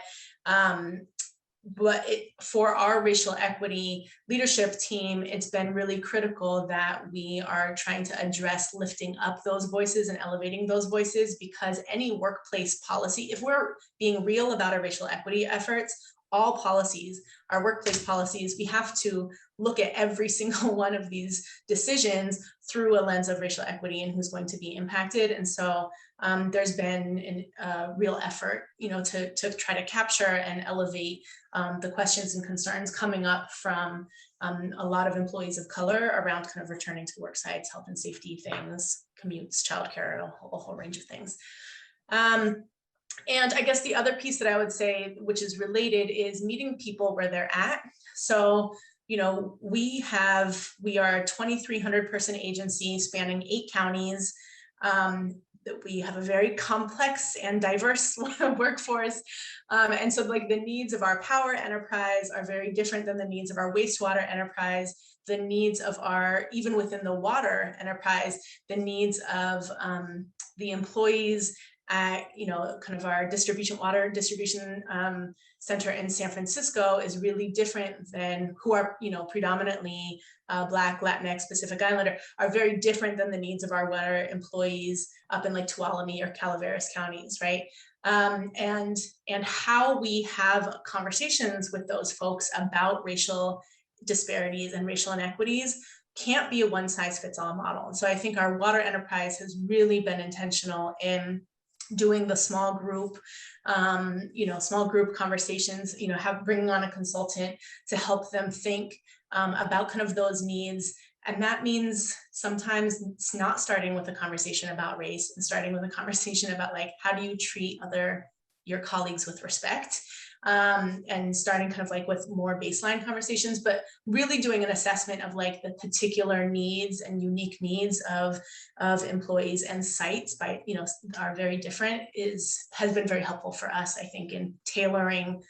for our racial equity leadership team, it's been really critical that we are trying to address lifting up those voices and elevating those voices, because any workplace policy, if we're being real about our racial equity efforts, all policies, our workplace policies, we have to look at every single one of these decisions through a lens of racial equity and who's going to be impacted. And so there's been a real effort, to try to capture and elevate the questions and concerns coming up from a lot of employees of color around kind of returning to work sites, health and safety things, commutes, childcare, a whole range of things. And I guess the other piece that I would say, which is related, is meeting people where they're at. So, we are a 2,300 person agency spanning 8 counties. We have a very complex and diverse workforce. And so like the needs of our power enterprise are very different than the needs of our wastewater enterprise, the needs of our, even within the water enterprise, the needs of the employees at, kind of our water distribution center in San Francisco is really different than who are, predominantly Black, Latinx, Pacific Islander, are very different than the needs of our water employees up in like Tuolumne or Calaveras counties, right? And how we have conversations with those folks about racial disparities and racial inequities can't be a one size fits all model. And so I think our water enterprise has really been intentional in doing the small group conversations, bringing on a consultant to help them think about kind of those needs. And that means sometimes it's not starting with a conversation about race and starting with a conversation about like, how do you treat your colleagues with respect? And starting kind of like with more baseline conversations, but really doing an assessment of like the particular needs and unique needs of employees and sites by, are very different has been very helpful for us, I think, in tailoring,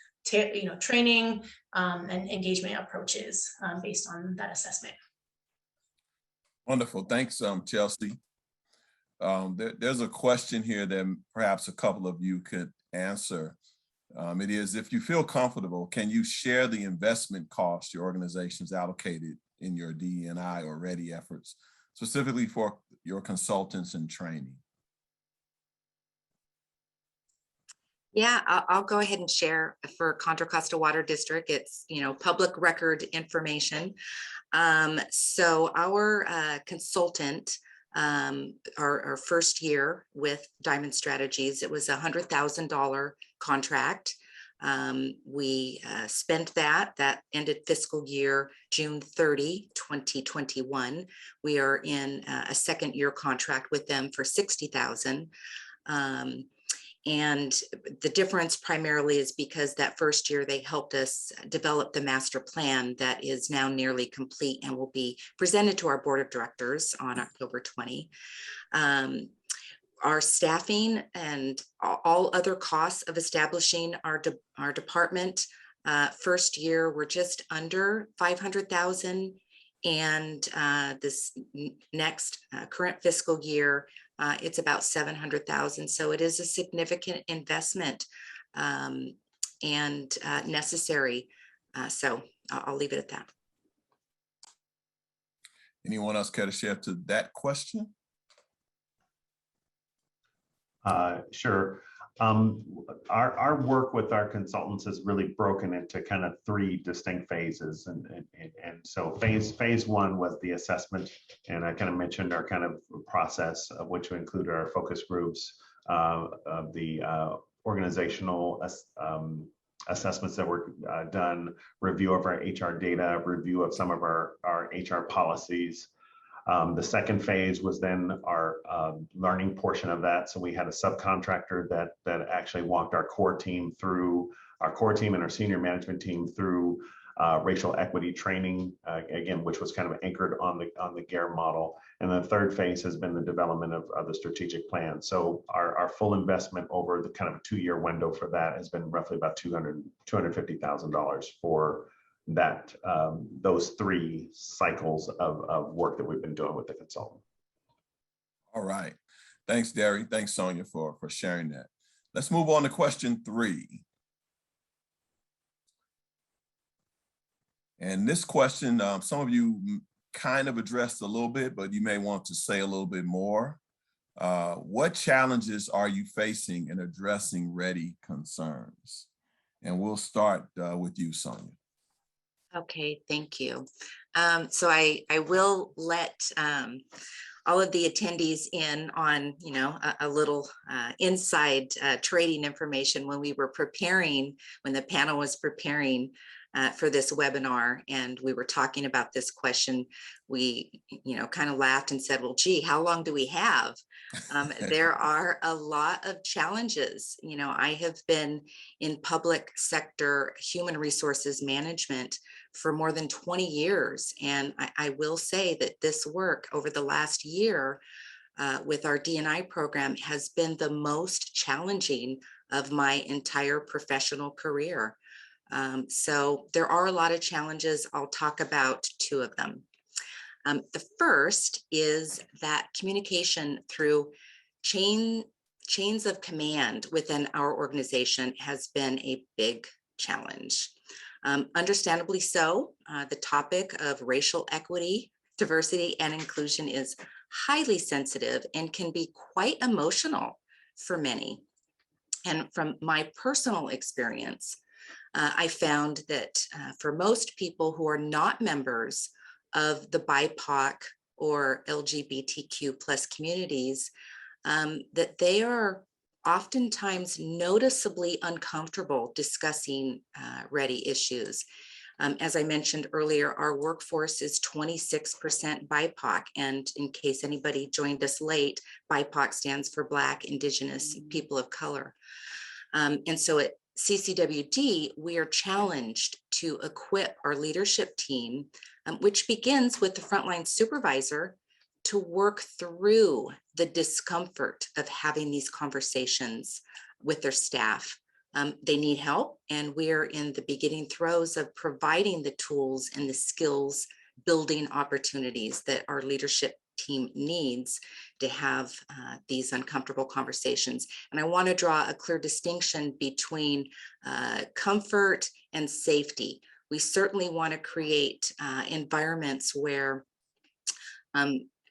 training and engagement approaches based on that assessment. Wonderful, thanks, Chelsea. There's a question here that perhaps a couple of you could answer. It is, if you feel comfortable, can you share the investment cost your organization's allocated in your DE&I or READY efforts, specifically for your consultants and training? Yeah, I'll go ahead and share for Contra Costa Water District. It's, public record information. So our consultant, our first year with Diamond Strategies, it was a $100,000 contract. We spent that ended fiscal year June 30, 2021. We are in a second year contract with them for $60,000. And the difference primarily is because that first year they helped us develop the master plan that is now nearly complete and will be presented to our board of directors on October 20. Our staffing and all other costs of establishing our department First year, we're just under 500,000. And this next current fiscal year, it's about 700,000. So it is a significant investment and necessary. So I'll leave it at that. Anyone else care to share to that question? Sure. Our work with our consultants is really broken into kind of 3 distinct phases. And so phase 1 was the assessment. And I kind of mentioned our kind of process, of which included our focus groups, the organizational assessments that were done, review of our HR data, review of some of our HR policies. The second phase was then our learning portion of that. So we had a subcontractor that actually walked our core team and our senior management team through racial equity training, again, which was kind of anchored on the GARE model. And the third phase has been the development of the strategic plan. So our full investment over the kind of a 2-year window for that has been roughly about $250,000 for that, those 3 cycles of work that we've been doing with the consultant. All right. Thanks, Derry. Thanks, Sonia, for sharing that. Let's move on to question 3. And this question, some of you kind of addressed a little bit, but you may want to say a little bit more. What challenges are you facing in addressing ready concerns? And we'll start with you, Sonia. Okay, thank you. So I will let all of the attendees in on, a little inside trading information when we were preparing, when the panel was preparing for this webinar, and we were talking about this question. We, kind of laughed and said, well, gee, how long do we have? There are a lot of challenges. I have been in public sector human resources management for more than 20 years. And I will say that this work over the last year with our D&I program has been the most challenging of my entire professional career. So there are a lot of challenges. I'll talk about 2 of them. The first is that communication through chains of command within our organization has been a big challenge. Understandably so, the topic of racial equity, diversity, and inclusion is highly sensitive and can be quite emotional for many. And from my personal experience, I found that for most people who are not members of the BIPOC or LGBTQ+ communities, that they are oftentimes noticeably uncomfortable discussing ready issues. As I mentioned earlier, our workforce is 26% BIPOC. And in case anybody joined us late, BIPOC stands for Black, Indigenous, People of Color. And so at Ccwd, we are challenged to equip our leadership team, which begins with the frontline supervisor, to work through the discomfort of having these conversations with their staff. They need help, and we're in the beginning throes of providing the tools and the skills building opportunities that our leadership team needs to have these uncomfortable conversations. And I want to draw a clear distinction between comfort and safety. We certainly want to create environments where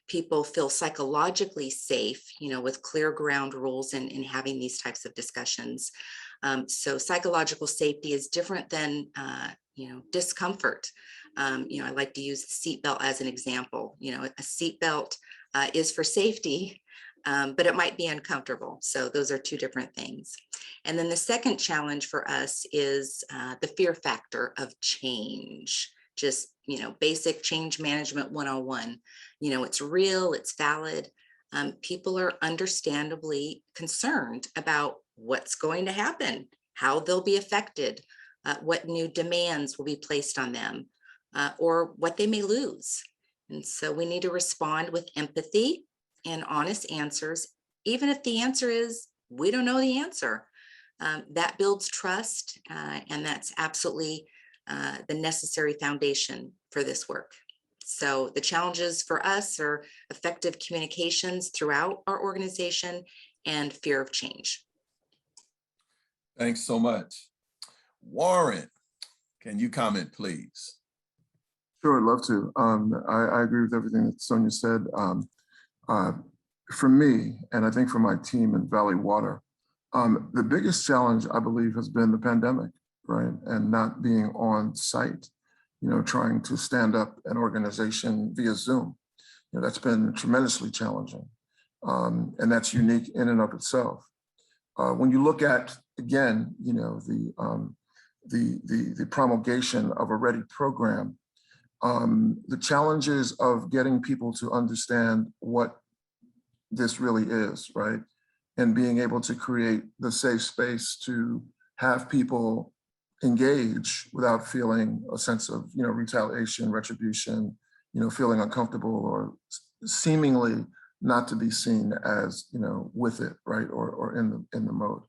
people feel psychologically safe, with clear ground rules in having these types of discussions. So psychological safety is different than, discomfort. I like to use the seatbelt as an example. A seatbelt is for safety, but it might be uncomfortable. So those are 2 different things. And then the second challenge for us is the fear factor of change. Just, basic change management 101. It's real, it's valid. People are understandably concerned about what's going to happen, how they'll be affected, what new demands will be placed on them, or what they may lose. And so we need to respond with empathy and honest answers, even if the answer is, we don't know the answer. that builds trust, and that's absolutely the necessary foundation for this work. So the challenges for us are effective communications throughout our organization and fear of change. Thanks so much. Warren, can you comment, please? Sure, I'd love to. I agree with everything that Sonia said. For me, and I think for my team in Valley Water, the biggest challenge, I believe, has been the pandemic, right? And not being on site, trying to stand up an organization via Zoom. That's been tremendously challenging. And that's unique in and of itself. When you look at, again, the promulgation of a READY program, the challenges of getting people to understand what this really is, right? And being able to create the safe space to have people engage without feeling a sense of, retaliation, retribution, feeling uncomfortable or seemingly not to be seen as, with it, right? Or in the mode.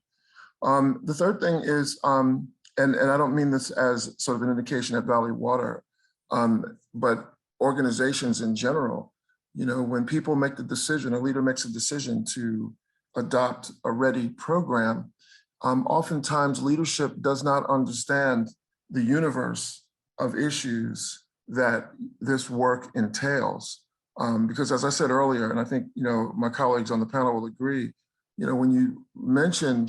The third thing is, and I don't mean this as sort of an indication at Valley Water, but organizations in general, when people make the decision, a leader makes a decision to adopt a READY program, oftentimes leadership does not understand the universe of issues that this work entails. Because as I said earlier, and I think, my colleagues on the panel will agree, when you mention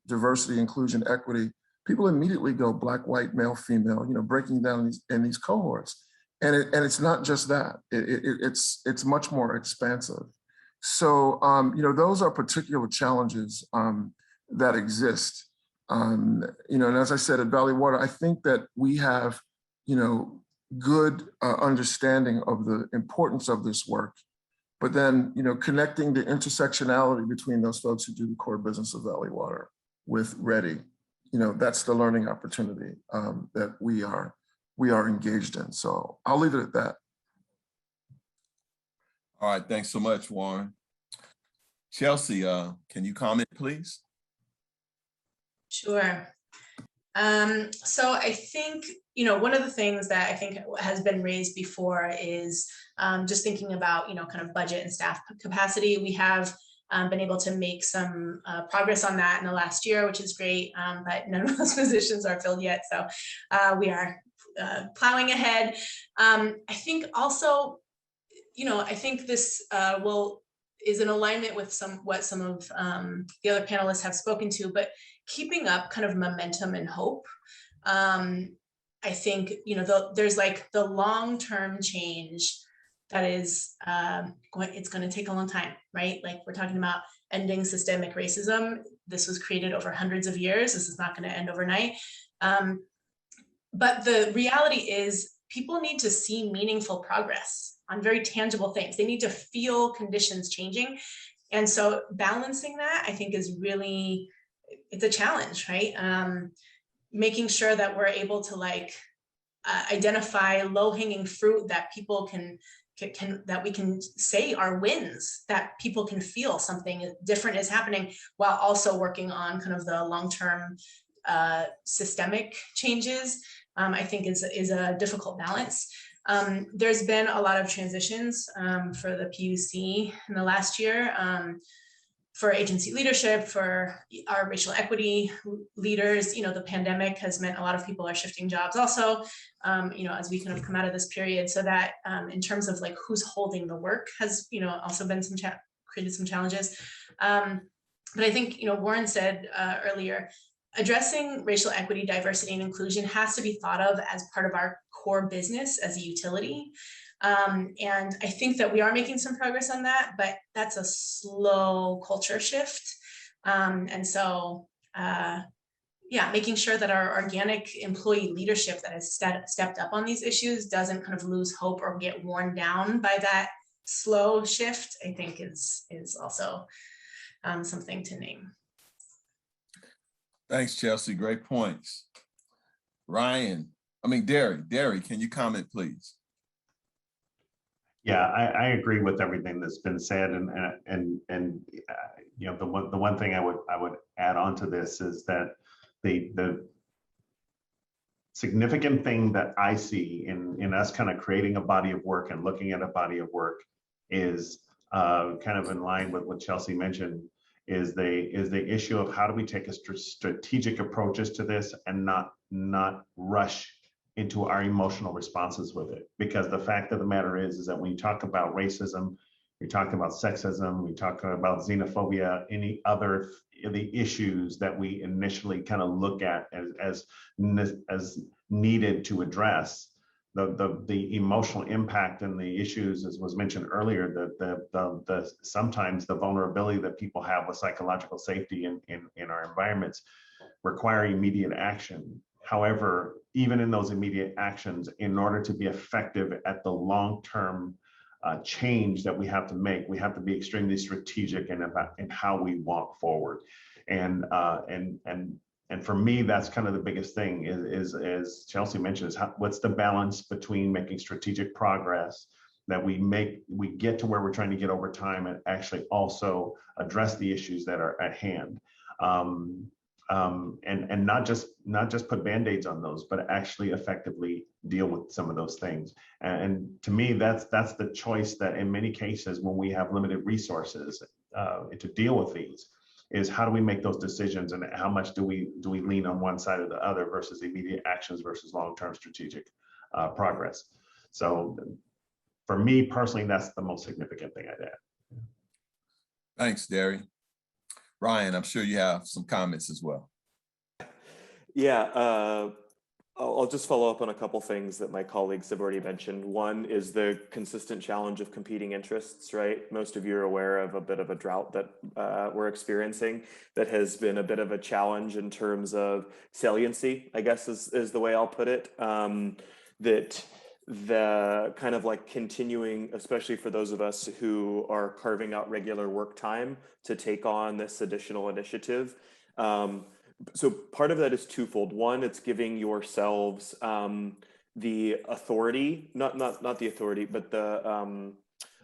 diversity, inclusion, equity, people immediately go black, white, male, female, breaking down in these cohorts. And it's not just that, it's much more expansive. So, those are particular challenges that exist. And as I said, at Valley Water, I think that we have, good understanding of the importance of this work, but then, connecting the intersectionality between those folks who do the core business of Valley Water with READY, that's the learning opportunity that we are engaged in. So I'll leave it at that. All right, thanks so much, Warren. Chelsea, can you comment, please? Sure. So I think, one of the things that I think has been raised before is just thinking about, kind of budget and staff capacity. We have been able to make some progress on that in the last year, which is great, but none of those positions are filled yet. So we are plowing ahead. I think also, I think this is in alignment with what some of the other panelists have spoken to, but keeping up kind of momentum and hope. I think, there's like the long-term change that is it's going to take a long time, right? Like we're talking about ending systemic racism. This was created over hundreds of years. This is not going to end overnight. But the reality is people need to see meaningful progress on very tangible things. They need to feel conditions changing. And so balancing that, I think, is really, it's a challenge, right? Making sure that we're able to identify low-hanging fruit that people can that we can say are wins, that people can feel something different is happening, while also working on kind of the long-term systemic changes. I think is a difficult balance. There's been a lot of transitions for the PUC in the last year, for agency leadership, for our racial equity leaders. The pandemic has meant a lot of people are shifting jobs also, as we kind of come out of this period. So that in terms of who's holding the work has, also been created some challenges. But I think, Warren said earlier, addressing racial equity, diversity, and inclusion has to be thought of as part of our core business as a utility. And I think that we are making some progress on that, but that's a slow culture shift. And so, making sure that our organic employee leadership that has stepped up on these issues doesn't kind of lose hope or get worn down by that slow shift, I think is also something to name. Thanks, Chelsea. Great points. Derry, can you comment, please? Yeah, I agree with everything that's been said, and you know, the one thing I would add on to this is that the significant thing that I see in us kind of creating a body of work and looking at a body of work is kind of in line with what Chelsea mentioned, is the issue of how do we take a strategic approaches to this and not rush into our emotional responses with it. Because the fact of the matter is that when you talk about racism, we talk about sexism, we talk about xenophobia, any other the issues that we initially kind of look at as needed to address, the emotional impact and the issues, as was mentioned earlier, the sometimes the vulnerability that people have with psychological safety in our environments require immediate action. However, even in those immediate actions, in order to be effective at the long-term change that we have to make, we have to be extremely strategic in how we walk forward. And for me, that's kind of the biggest thing is as Chelsea mentioned, is what's the balance between making strategic progress that we get to where we're trying to get over time, and actually also address the issues that are at hand. And not just put band-aids on those, but actually effectively deal with some of those things. And to me, that's the choice that in many cases, when we have limited resources to deal with these, is how do we make those decisions, and how much do we lean on one side or the other versus immediate actions versus long-term strategic progress. So for me personally, that's the most significant thing I'd add. Thanks, Derry. Ryan, I'm sure you have some comments as well. Yeah, I'll just follow up on a couple things that my colleagues have already mentioned. One is the consistent challenge of competing interests, right? Most of you are aware of a bit of a drought that we're experiencing that has been a bit of a challenge in terms of saliency, I guess is the way I'll put it. That the kind of like continuing, especially for those of us who are carving out regular work time to take on this additional initiative. So part of that is twofold. One, it's giving yourselves the authority, not the authority, but the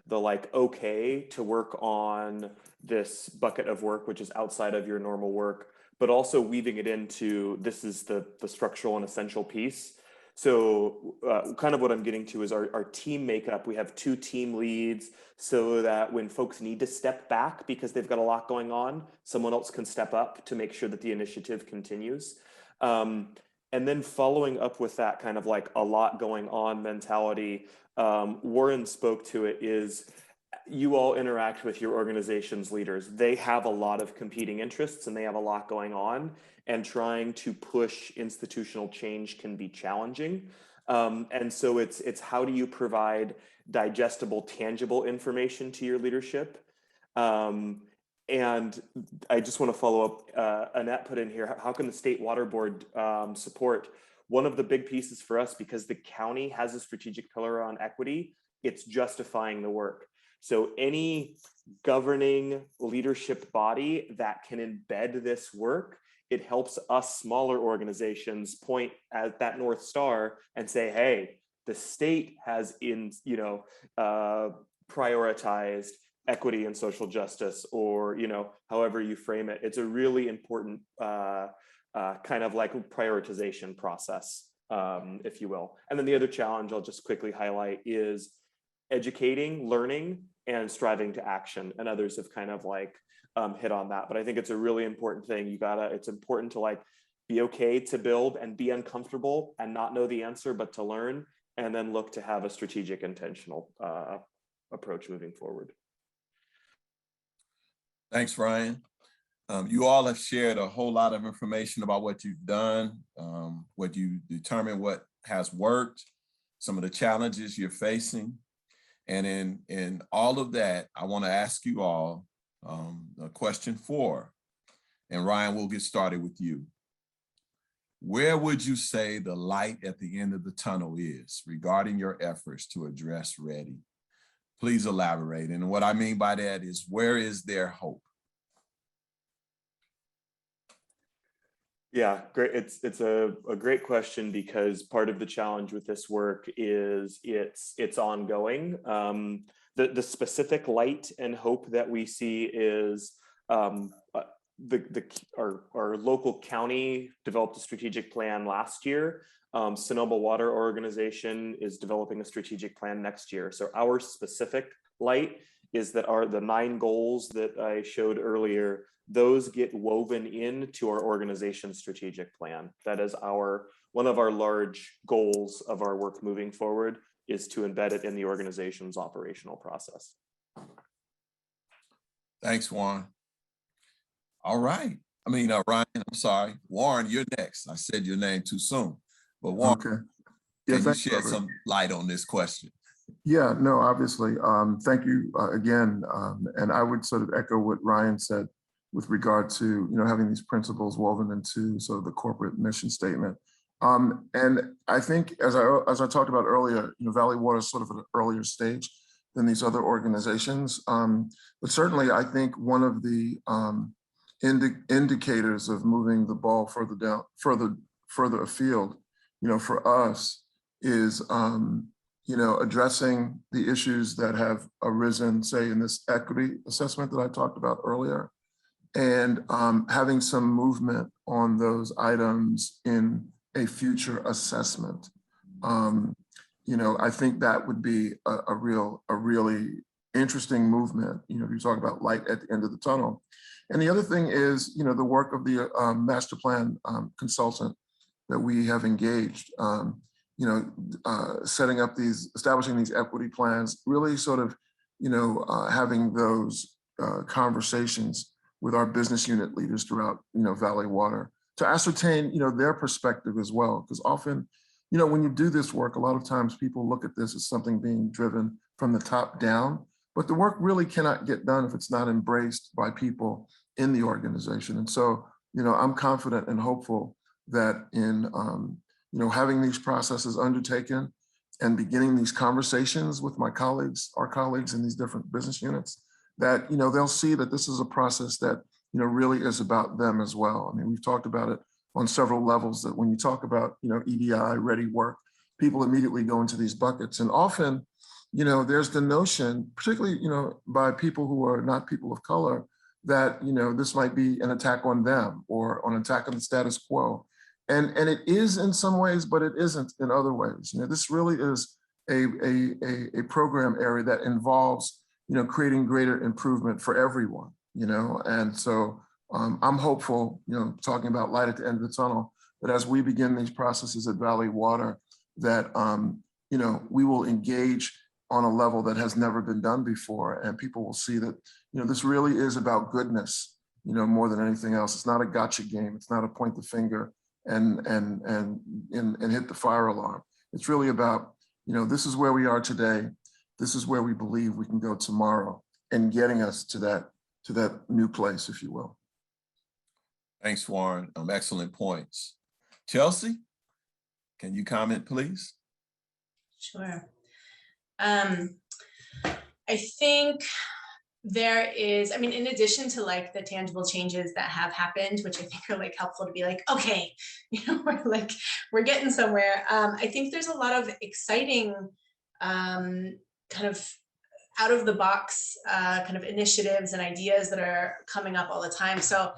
like okay to work on this bucket of work, which is outside of your normal work, but also weaving it into this is the structural and essential piece. So kind of what I'm getting to is our team makeup. We have 2 team leads so that when folks need to step back because they've got a lot going on, someone else can step up to make sure that the initiative continues. And then following up with that kind of like a lot going on mentality, Warren spoke to it, is you all interact with your organization's leaders. They have a lot of competing interests and they have a lot going on, and trying to push institutional change can be challenging. And so it's how do you provide digestible, tangible information to your leadership? And I just want to follow up, Annette put in here, how can the State Water Board support? One of the big pieces for us, because the county has a strategic pillar on equity, it's justifying the work. So any governing leadership body that can embed this work, it helps us smaller organizations point at that North Star and say, hey, the state has prioritized equity and social justice, or, however you frame it. It's a really important kind of like prioritization process, if you will. And then the other challenge I'll just quickly highlight is educating, learning, and striving to action. And others have kind of like hit on that, but I think it's a really important thing. It's important to like be okay to build and be uncomfortable and not know the answer, but to learn, and then look to have a strategic, intentional approach moving forward. Thanks, Ryan. You all have shared a whole lot of information about what you've done, what you determined what has worked, some of the challenges you're facing. And in all of that, I want to ask you all question 4. And Ryan, we'll get started with you. Where would you say the light at the end of the tunnel is regarding your efforts to address READY? Please elaborate. And what I mean by that is, where is there hope? Yeah, great. It's a great question, because part of the challenge with this work is it's ongoing. The specific light and hope that we see is our local county developed a strategic plan last year. Sonoma Water organization is developing a strategic plan next year. So our specific light is that the 9 goals that I showed earlier, those get woven into our organization's strategic plan. That is one of our large goals of our work moving forward, is to embed it in the organization's operational process. Thanks, Warren. All right. Ryan, I'm sorry. Warren, you're next. I said your name too soon. But Warren, Okay. Yeah, can you thanks, shed Robert. some light on this question? Yeah, no, obviously. Thank you again. And I would sort of echo what Ryan said with regard to, having these principles woven into sort of the corporate mission statement. And I think, as I talked about earlier, Valley Water is sort of at an earlier stage than these other organizations. But certainly, I think one of the indicators of moving the ball further afield, for us is, addressing the issues that have arisen, say, in this equity assessment that I talked about earlier, and having some movement on those items in a future assessment. I think that would be a really interesting movement, if you talk about light at the end of the tunnel. And the other thing is, the work of the master plan consultant that we have engaged, establishing these equity plans, really sort of, having those conversations with our business unit leaders throughout, Valley Water, to ascertain, their perspective as well. Because often, when you do this work, a lot of times people look at this as something being driven from the top down, but the work really cannot get done if it's not embraced by people in the organization. And so, I'm confident and hopeful that in, having these processes undertaken and beginning these conversations with our colleagues in these different business units, that, they'll see that this is a process that, really is about them as well. We've talked about it on several levels, that when you talk about, EDI, ready work, people immediately go into these buckets. And often, there's the notion, particularly, by people who are not people of color, that, this might be an attack on them or an attack on the status quo. And it is in some ways, but it isn't in other ways. This really is a program area that involves, creating greater improvement for everyone, and so I'm hopeful, talking about light at the end of the tunnel, that as we begin these processes at Valley Water, that, we will engage on a level that has never been done before. And people will see that, this really is about goodness, more than anything else. It's not a gotcha game. It's not a point the finger and hit the fire alarm. It's really about, this is where we are today. This is where we believe we can go tomorrow, and getting us to that new place, if you will. Thanks, Warren. Excellent points. Chelsea, can you comment, please? Sure. I think there is, in addition to like the tangible changes that have happened, which I think are like helpful to be like, okay, we're getting somewhere. I think there's a lot of exciting kind of out of the box kind of initiatives and ideas that are coming up all the time. So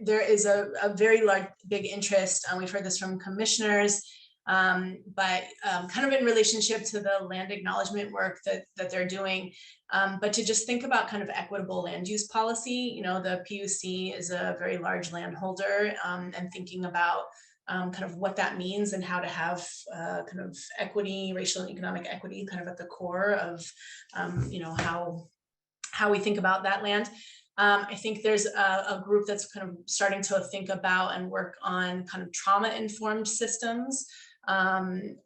there is a very large, big interest, we've heard this from commissioners, but kind of in relationship to the land acknowledgement work that they're doing, but to just think about kind of equitable land use policy. The PUC is a very large landholder, and thinking about kind of what that means and how to have kind of equity, racial and economic equity kind of at the core of, how we think about that land. I think there's a group that's kind of starting to think about and work on kind of trauma-informed systems,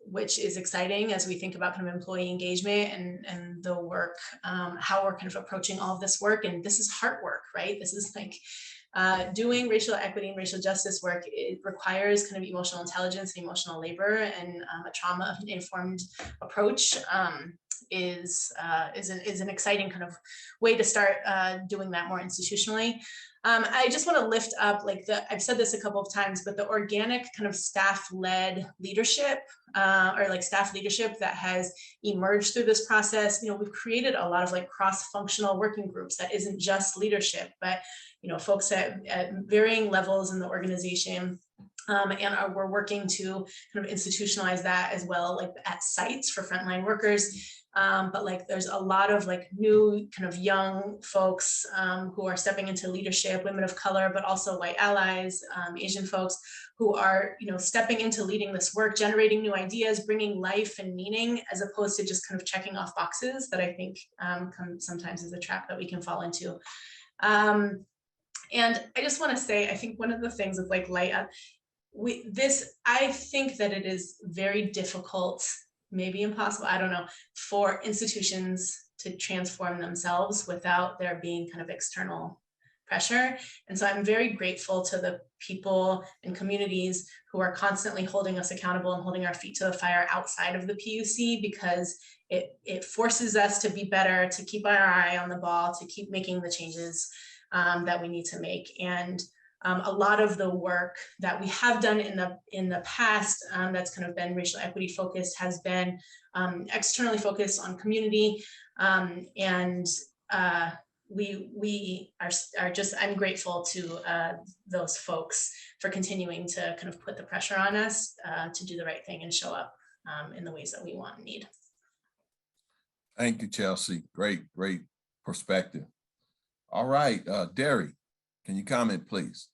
which is exciting as we think about kind of employee engagement and the work, how we're kind of approaching all of this work. And this is hard work, right? This is like doing racial equity and racial justice work. It requires kind of emotional intelligence and emotional labor and a trauma-informed approach. is an exciting kind of way to start doing that more institutionally. I just want to lift up, like, I've said this a couple of times, but the organic kind of staff-led leadership or like staff leadership that has emerged through this process. We've created a lot of like cross-functional working groups that isn't just leadership, but folks at varying levels in the organization. And we're working to kind of institutionalize that as well, like at sites for frontline workers. But like there's a lot of like new kind of young folks who are stepping into leadership, women of color, but also white allies, Asian folks who are, stepping into leading this work, generating new ideas, bringing life and meaning, as opposed to just kind of checking off boxes that I think sometimes is a trap that we can fall into. And I just want to say, I think one of the things with like light up, I think that it is very difficult, maybe impossible, I don't know, for institutions to transform themselves without there being kind of external pressure. And so I'm very grateful to the people and communities who are constantly holding us accountable and holding our feet to the fire outside of the PUC, because it forces us to be better, to keep our eye on the ball, to keep making the changes that we need to make. And a lot of the work that we have done in the past that's kind of been racial equity focused has been externally focused on community, and we are just, I'm grateful to those folks for continuing to kind of put the pressure on us to do the right thing and show up in the ways that we want and need. Thank you, Chelsea. Great perspective. All right, Derry, can you comment, please?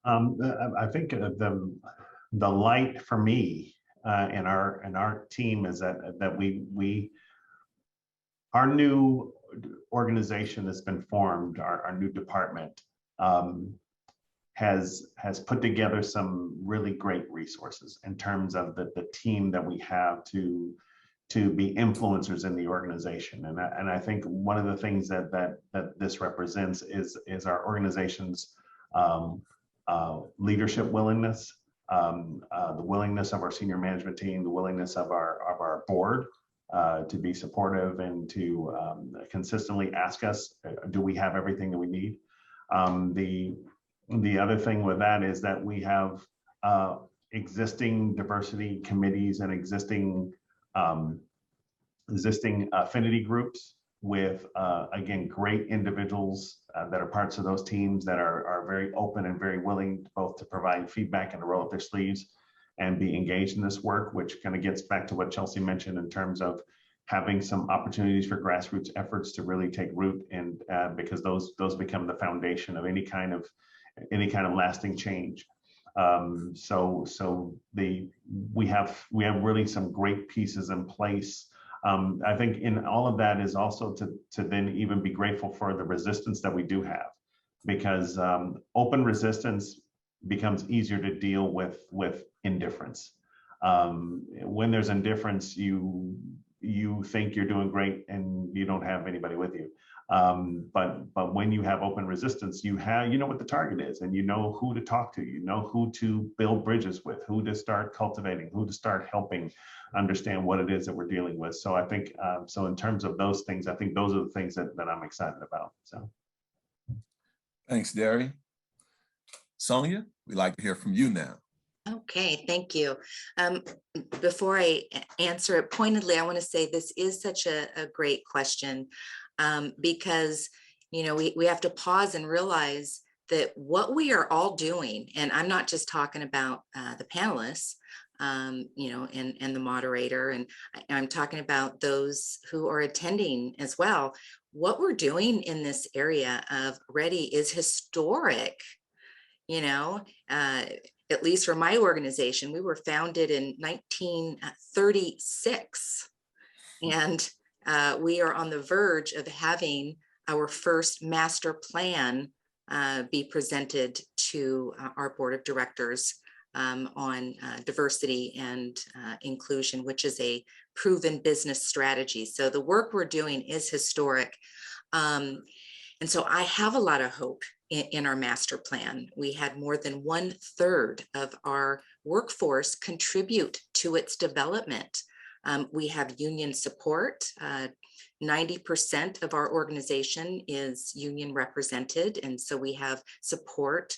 I think the light for me in our team is that we our new organization that's been formed, our new department, has put together some really great resources in terms of the team that we have to be influencers in the organization. And I think one of the things that this represents is our organization's leadership willingness, the willingness of our senior management team, the willingness of our board to be supportive and to consistently ask us, do we have everything that we need? The other thing with that is that we have existing diversity committees and existing affinity groups with, again, great individuals that are parts of those teams that are very open and very willing both to provide feedback and to roll up their sleeves and be engaged in this work, which kind of gets back to what Chelsea mentioned in terms of having some opportunities for grassroots efforts to really take root, and because those become the foundation of any kind of lasting change. So we have really some great pieces in place. I think in all of that is also to then even be grateful for the resistance that we do have, because open resistance becomes easier to deal with indifference. When there's indifference, you think you're doing great and you don't have anybody with you. But when you have open resistance, you know what the target is, and you know who to talk to, you know who to build bridges with, who to start cultivating, who to start helping understand what it is that we're dealing with. So I think, so in terms of those things, I think those are the things that I'm excited about. So. Thanks, Derry. Sonia, we'd like to hear from you now. Okay, thank you. Before I answer it pointedly, I want to say this is such a great question, because, we have to pause and realize that what we are all doing, and I'm not just talking about the panelists, and the moderator, and I'm talking about those who are attending as well. What we're doing in this area of READY is historic, at least for my organization. We were founded in 1936, and we are on the verge of having our first master plan be presented to our board of directors on diversity and inclusion, which is a proven business strategy. So the work we're doing is historic. And so I have a lot of hope in our master plan. We had more than 1/3 of our workforce contribute to its development. We have union support. 90% of our organization is union represented, and so we have support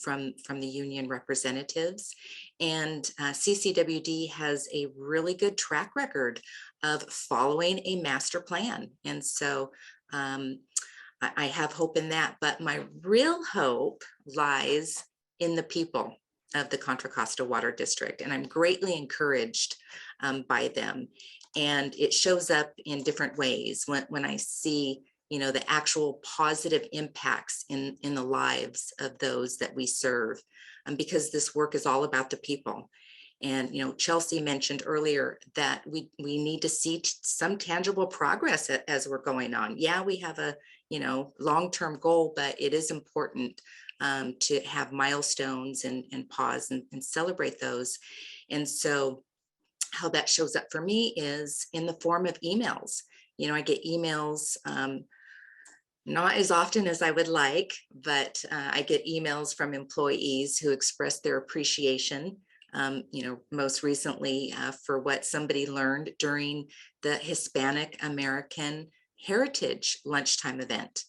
from the union representatives. And CCWD has a really good track record of following a master plan. And so I have hope in that, but my real hope lies in the people of the Contra Costa Water District, and I'm greatly encouraged by them. And it shows up in different ways when I see, the actual positive impacts in the lives of those that we serve, because this work is all about the people. And, Chelsea mentioned earlier that we need to see some tangible progress as we're going on. Yeah, we have a, long-term goal, but it is important to have milestones and pause and celebrate those. And so how that shows up for me is in the form of emails. I get emails, not as often as I would like, but I get emails from employees who express their appreciation, most recently for what somebody learned during the Hispanic American Heritage lunchtime event.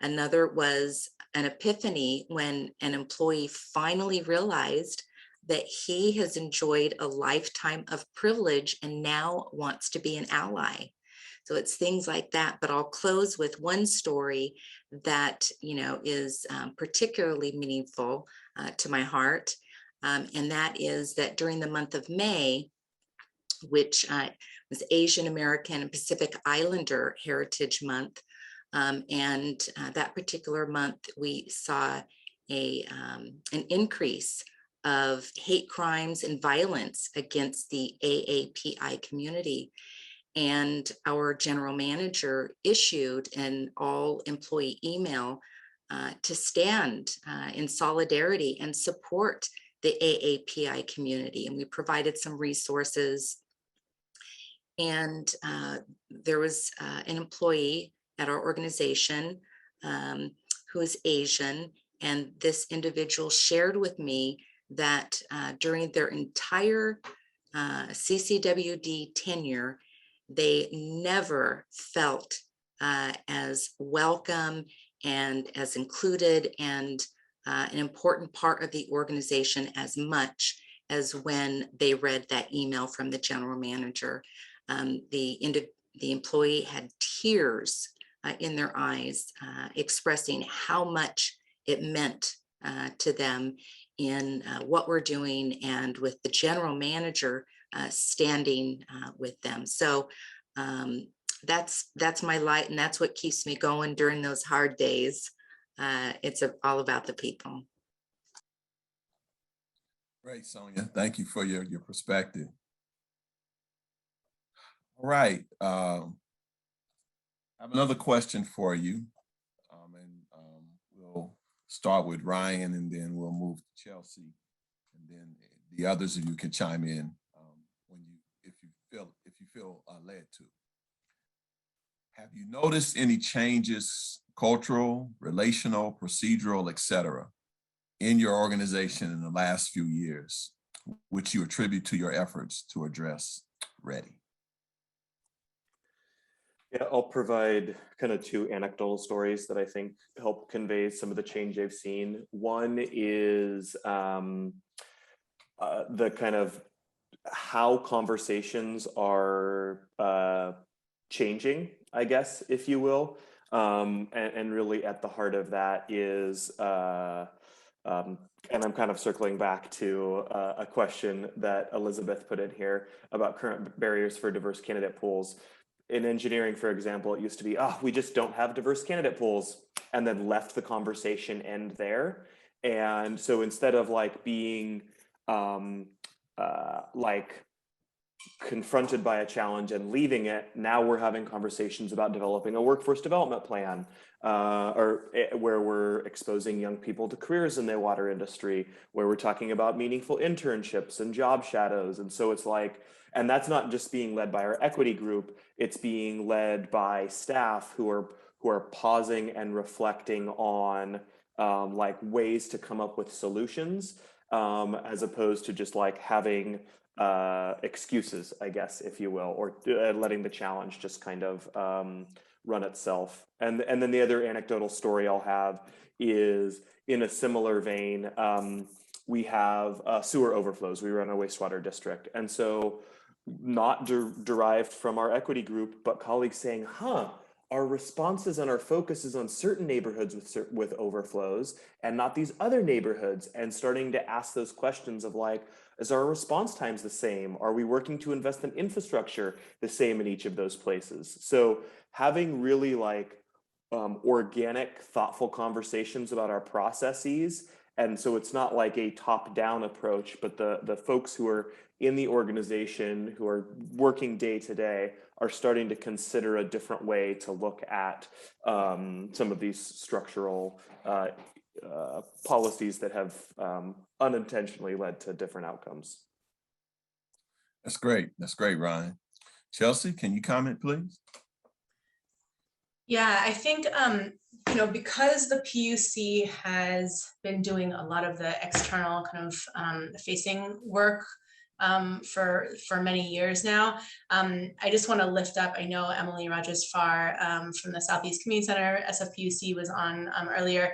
Another was an epiphany when an employee finally realized that he has enjoyed a lifetime of privilege and now wants to be an ally. So it's things like that, but I'll close with one story that, is particularly meaningful to my heart. And that is that during the month of May, which was Asian American and Pacific Islander Heritage Month, and that particular month, we saw an increase of hate crimes and violence against the AAPI community. And our general manager issued an all-employee email to stand in solidarity and support the AAPI community. And we provided some resources. And there was an employee at our organization who is Asian. And this individual shared with me that during their entire CCWD tenure, they never felt as welcome and as included and an important part of the organization as much as when they read that email from the general manager. The employee had tears in their eyes, expressing how much it meant to them in what we're doing and with the general manager standing with them. So that's my light, and that's what keeps me going during those hard days. It's all about the people. Great, Sonia. Thank you for your perspective. All right. I have another question for you. We'll start with Ryan, and then we'll move to Chelsea, and then the others of you can chime in if you feel led to. Have you noticed any changes, cultural, relational, procedural, etc., in your organization in the last few years, which you attribute to your efforts to address READY? Yeah, I'll provide kind of two anecdotal stories that I think help convey some of the change I've seen. One is the kind of how conversations are changing, I guess, if you will. And really at the heart of that is, and I'm kind of circling back to a question that Elizabeth put in here about current barriers for diverse candidate pools. In engineering, for example, it used to be, we just don't have diverse candidate pools, and then left the conversation end there. And so instead of being confronted by a challenge and leaving it, now we're having conversations about developing a workforce development plan, where we're exposing young people to careers in the water industry, where we're talking about meaningful internships and job shadows. And so it's and that's not just being led by our equity group, it's being led by staff who are pausing and reflecting on ways to come up with solutions. as opposed to just like having excuses, I guess, if you will, or letting the challenge just kind of run itself. And then the other anecdotal story I'll have is in a similar vein. We have sewer overflows. We run a wastewater district. And so not derived from our equity group, but colleagues saying, our responses and our focus is on certain neighborhoods with overflows and not these other neighborhoods, and starting to ask those questions of like, is our response times the same? Are we working to invest in infrastructure the same in each of those places? So having really like organic, thoughtful conversations about our processes. And so it's not like a top-down approach, but the folks who are in the organization, who are working day to day, are starting to consider a different way to look at some of these structural policies that have unintentionally led to different outcomes. That's great. That's great, Ryan. Chelsea, can you comment, please? Yeah, I think, because the PUC has been doing a lot of the external kind of facing work for many years now. I just want to lift up, I know Emily Rogers-Farr from the Southeast Community Center, SFPUC, was on earlier.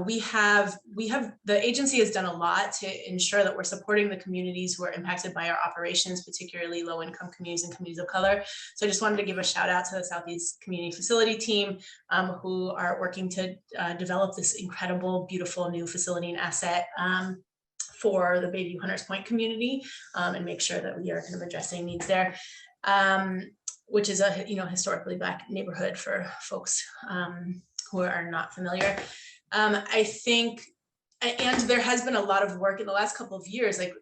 We have the agency has done a lot to ensure that we're supporting the communities who are impacted by our operations, particularly low-income communities and communities of color. So I just wanted to give a shout out to the Southeast Community Facility team who are working to develop this incredible, beautiful new facility and asset for the Bayview Hunters Point community and make sure that we are kind of addressing needs there, which is a historically Black neighborhood for folks who are not familiar. I think, and there has been a lot of work in the last couple of years, like,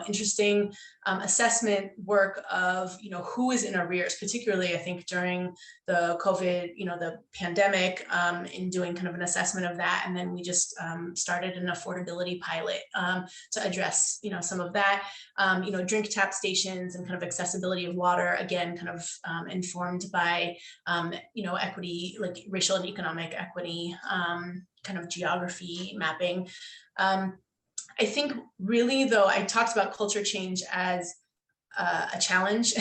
interesting assessment work of, who is in arrears, particularly I think during the COVID, the pandemic, in doing kind of an assessment of that. And then we just started an affordability pilot to address, some of that, drink tap stations and kind of accessibility of water, again, kind of informed by, equity, like racial and economic equity, kind of geography mapping. I think really, though, I talked about culture change as a challenge.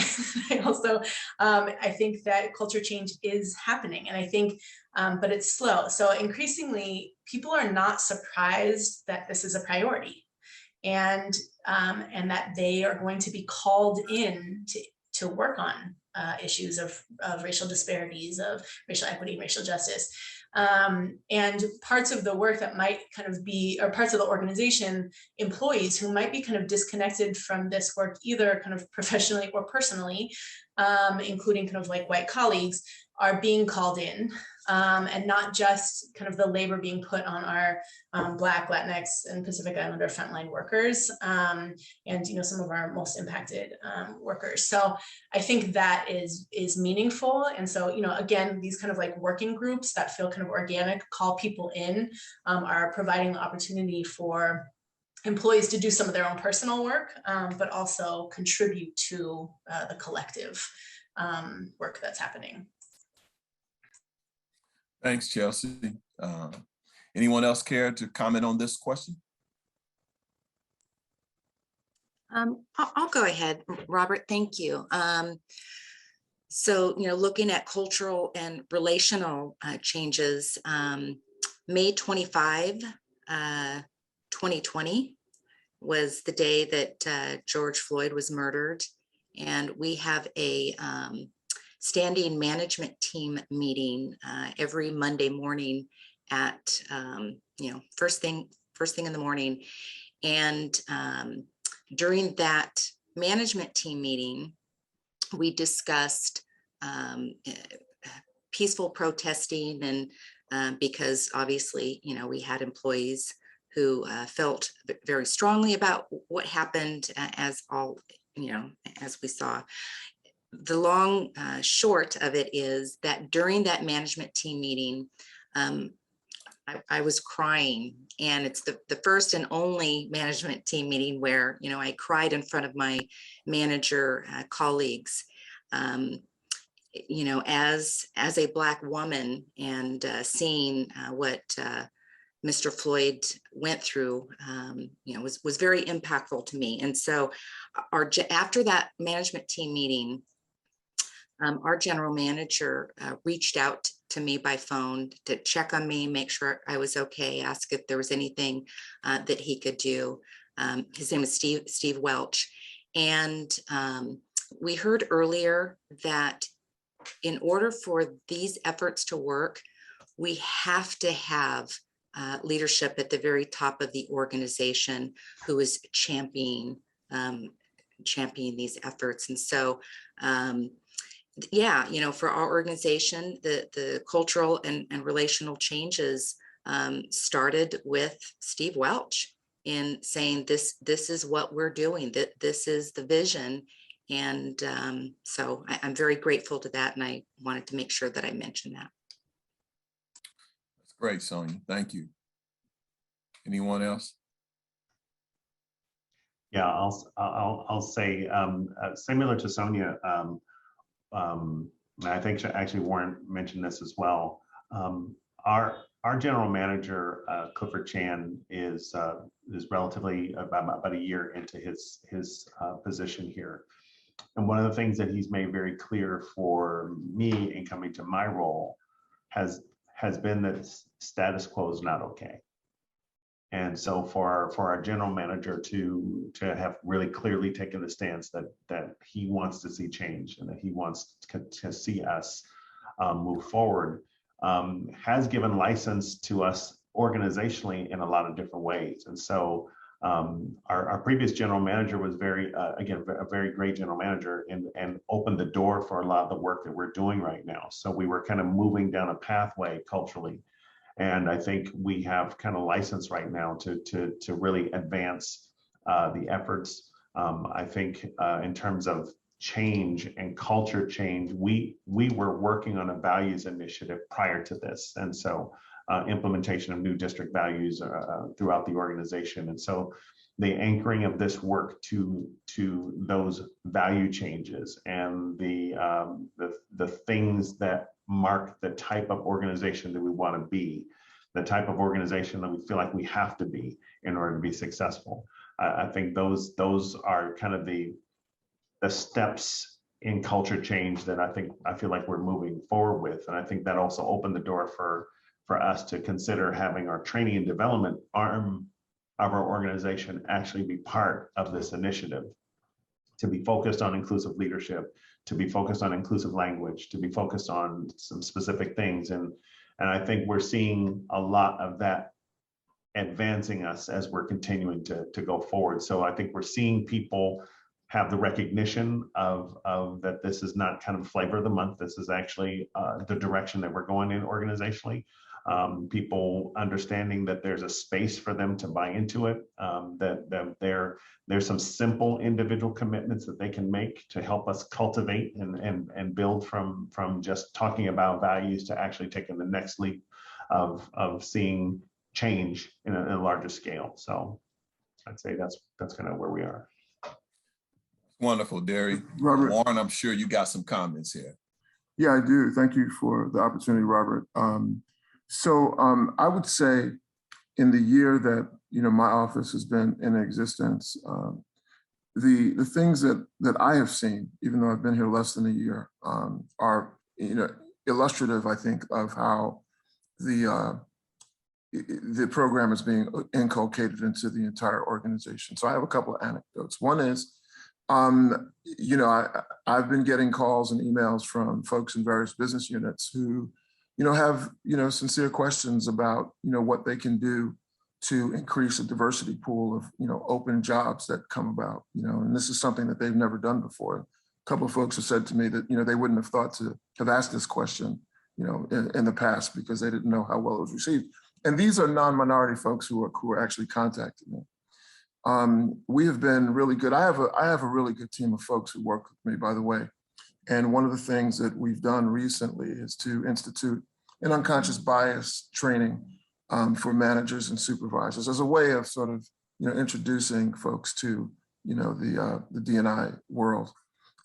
I also, I think that culture change is happening, and I think, but it's slow. So increasingly, people are not surprised that this is a priority, and that they are going to be called in to work on issues of racial disparities, of racial equity, and racial justice. And parts of the work that might kind of be, or parts of the organization, employees who might be kind of disconnected from this work, either kind of professionally or personally, including kind of like white colleagues, are being called in, and not just kind of the labor being put on our Black, Latinx, and Pacific Islander frontline workers, and some of our most impacted workers. So I think that is meaningful. And so again, these kind of like working groups that feel kind of organic, call people in, are providing the opportunity for employees to do some of their own personal work, but also contribute to the collective work that's happening. Thanks, Chelsea. Anyone else care to comment on this question? I'll go ahead, Robert. Thank you. So, looking at cultural and relational changes, May 25, 2020 was the day that George Floyd was murdered. And we have a standing management team meeting every Monday morning at first thing in the morning. And during that management team meeting, we discussed peaceful protesting, and because obviously we had employees who felt very strongly about what happened, as we saw. The long short of it is that during that management team meeting, I was crying, and it's the first and only management team meeting where I cried in front of my manager colleagues. As a Black woman, and seeing what Mr. Floyd went through, was very impactful to me. And so after that management team meeting, our general manager reached out to me by phone to check on me, make sure I was okay, ask if there was anything that he could do. His name is Steve Welch. And we heard earlier that in order for these efforts to work, we have to have leadership at the very top of the organization who is championing these efforts. And so, for our organization, the cultural and relational changes started with Steve Welch in saying this is what we're doing, that this is the vision. And so I'm very grateful to that. And I wanted to make sure that I mentioned that. That's great, Sonia. Thank you. Anyone else? Yeah, I'll say similar to Sonia. I think actually Warren mentioned this as well. Our general manager, Clifford Chan, is relatively about a year into his position here. And one of the things that he's made very clear for me in coming to my role has been that status quo is not okay. And so for our general manager to have really clearly taken the stance that he wants to see change and that he wants to see us move forward has given license to us organizationally in a lot of different ways. And so our previous general manager was again, a very great general manager and opened the door for a lot of the work that we're doing right now. So we were kind of moving down a pathway culturally. And I think we have kind of license right now to really advance the efforts. I think in terms of change and culture change, we were working on a values initiative prior to this. And so implementation of new district values throughout the organization. And so the anchoring of this work to those value changes and the things that mark the type of organization that we want to be, the type of organization that we feel like we have to be in order to be successful. I think those are kind of the steps in culture change that I feel like we're moving forward with. And I think that also opened the door for us to consider having our training and development arm of our organization actually be part of this initiative, to be focused on inclusive leadership, to be focused on inclusive language, to be focused on some specific things. And I think we're seeing a lot of that advancing us as we're continuing to go forward. So I think we're seeing people have the recognition of that this is not kind of flavor of the month. This is actually the direction that we're going in organizationally. People understanding that there's a space for them to buy into it, that there's some simple individual commitments that they can make to help us cultivate and build from just talking about values to actually taking the next leap of seeing change in a larger scale. So I'd say that's kind of where we are. Wonderful, Derry. Robert. Warren, I'm sure you got some comments here. Yeah, I do. Thank you for the opportunity, Robert. So I would say in the year that my office has been in existence, the things that I have seen, even though I've been here less than a year, are illustrative, I think, of how the program is being inculcated into the entire organization. So I have a couple of anecdotes. One is, I've been getting calls and emails from folks in various business units who have sincere questions about what they can do to increase the diversity pool of open jobs that come about, and this is something that they've never done before. A couple of folks have said to me that they wouldn't have thought to have asked this question in the past because they didn't know how well it was received. And these are non-minority folks who are actually contacting me. We have been really good. I have a really good team of folks who work with me, by the way. And one of the things that we've done recently is to institute an unconscious bias training for managers and supervisors as a way of sort of introducing folks to the D&I world.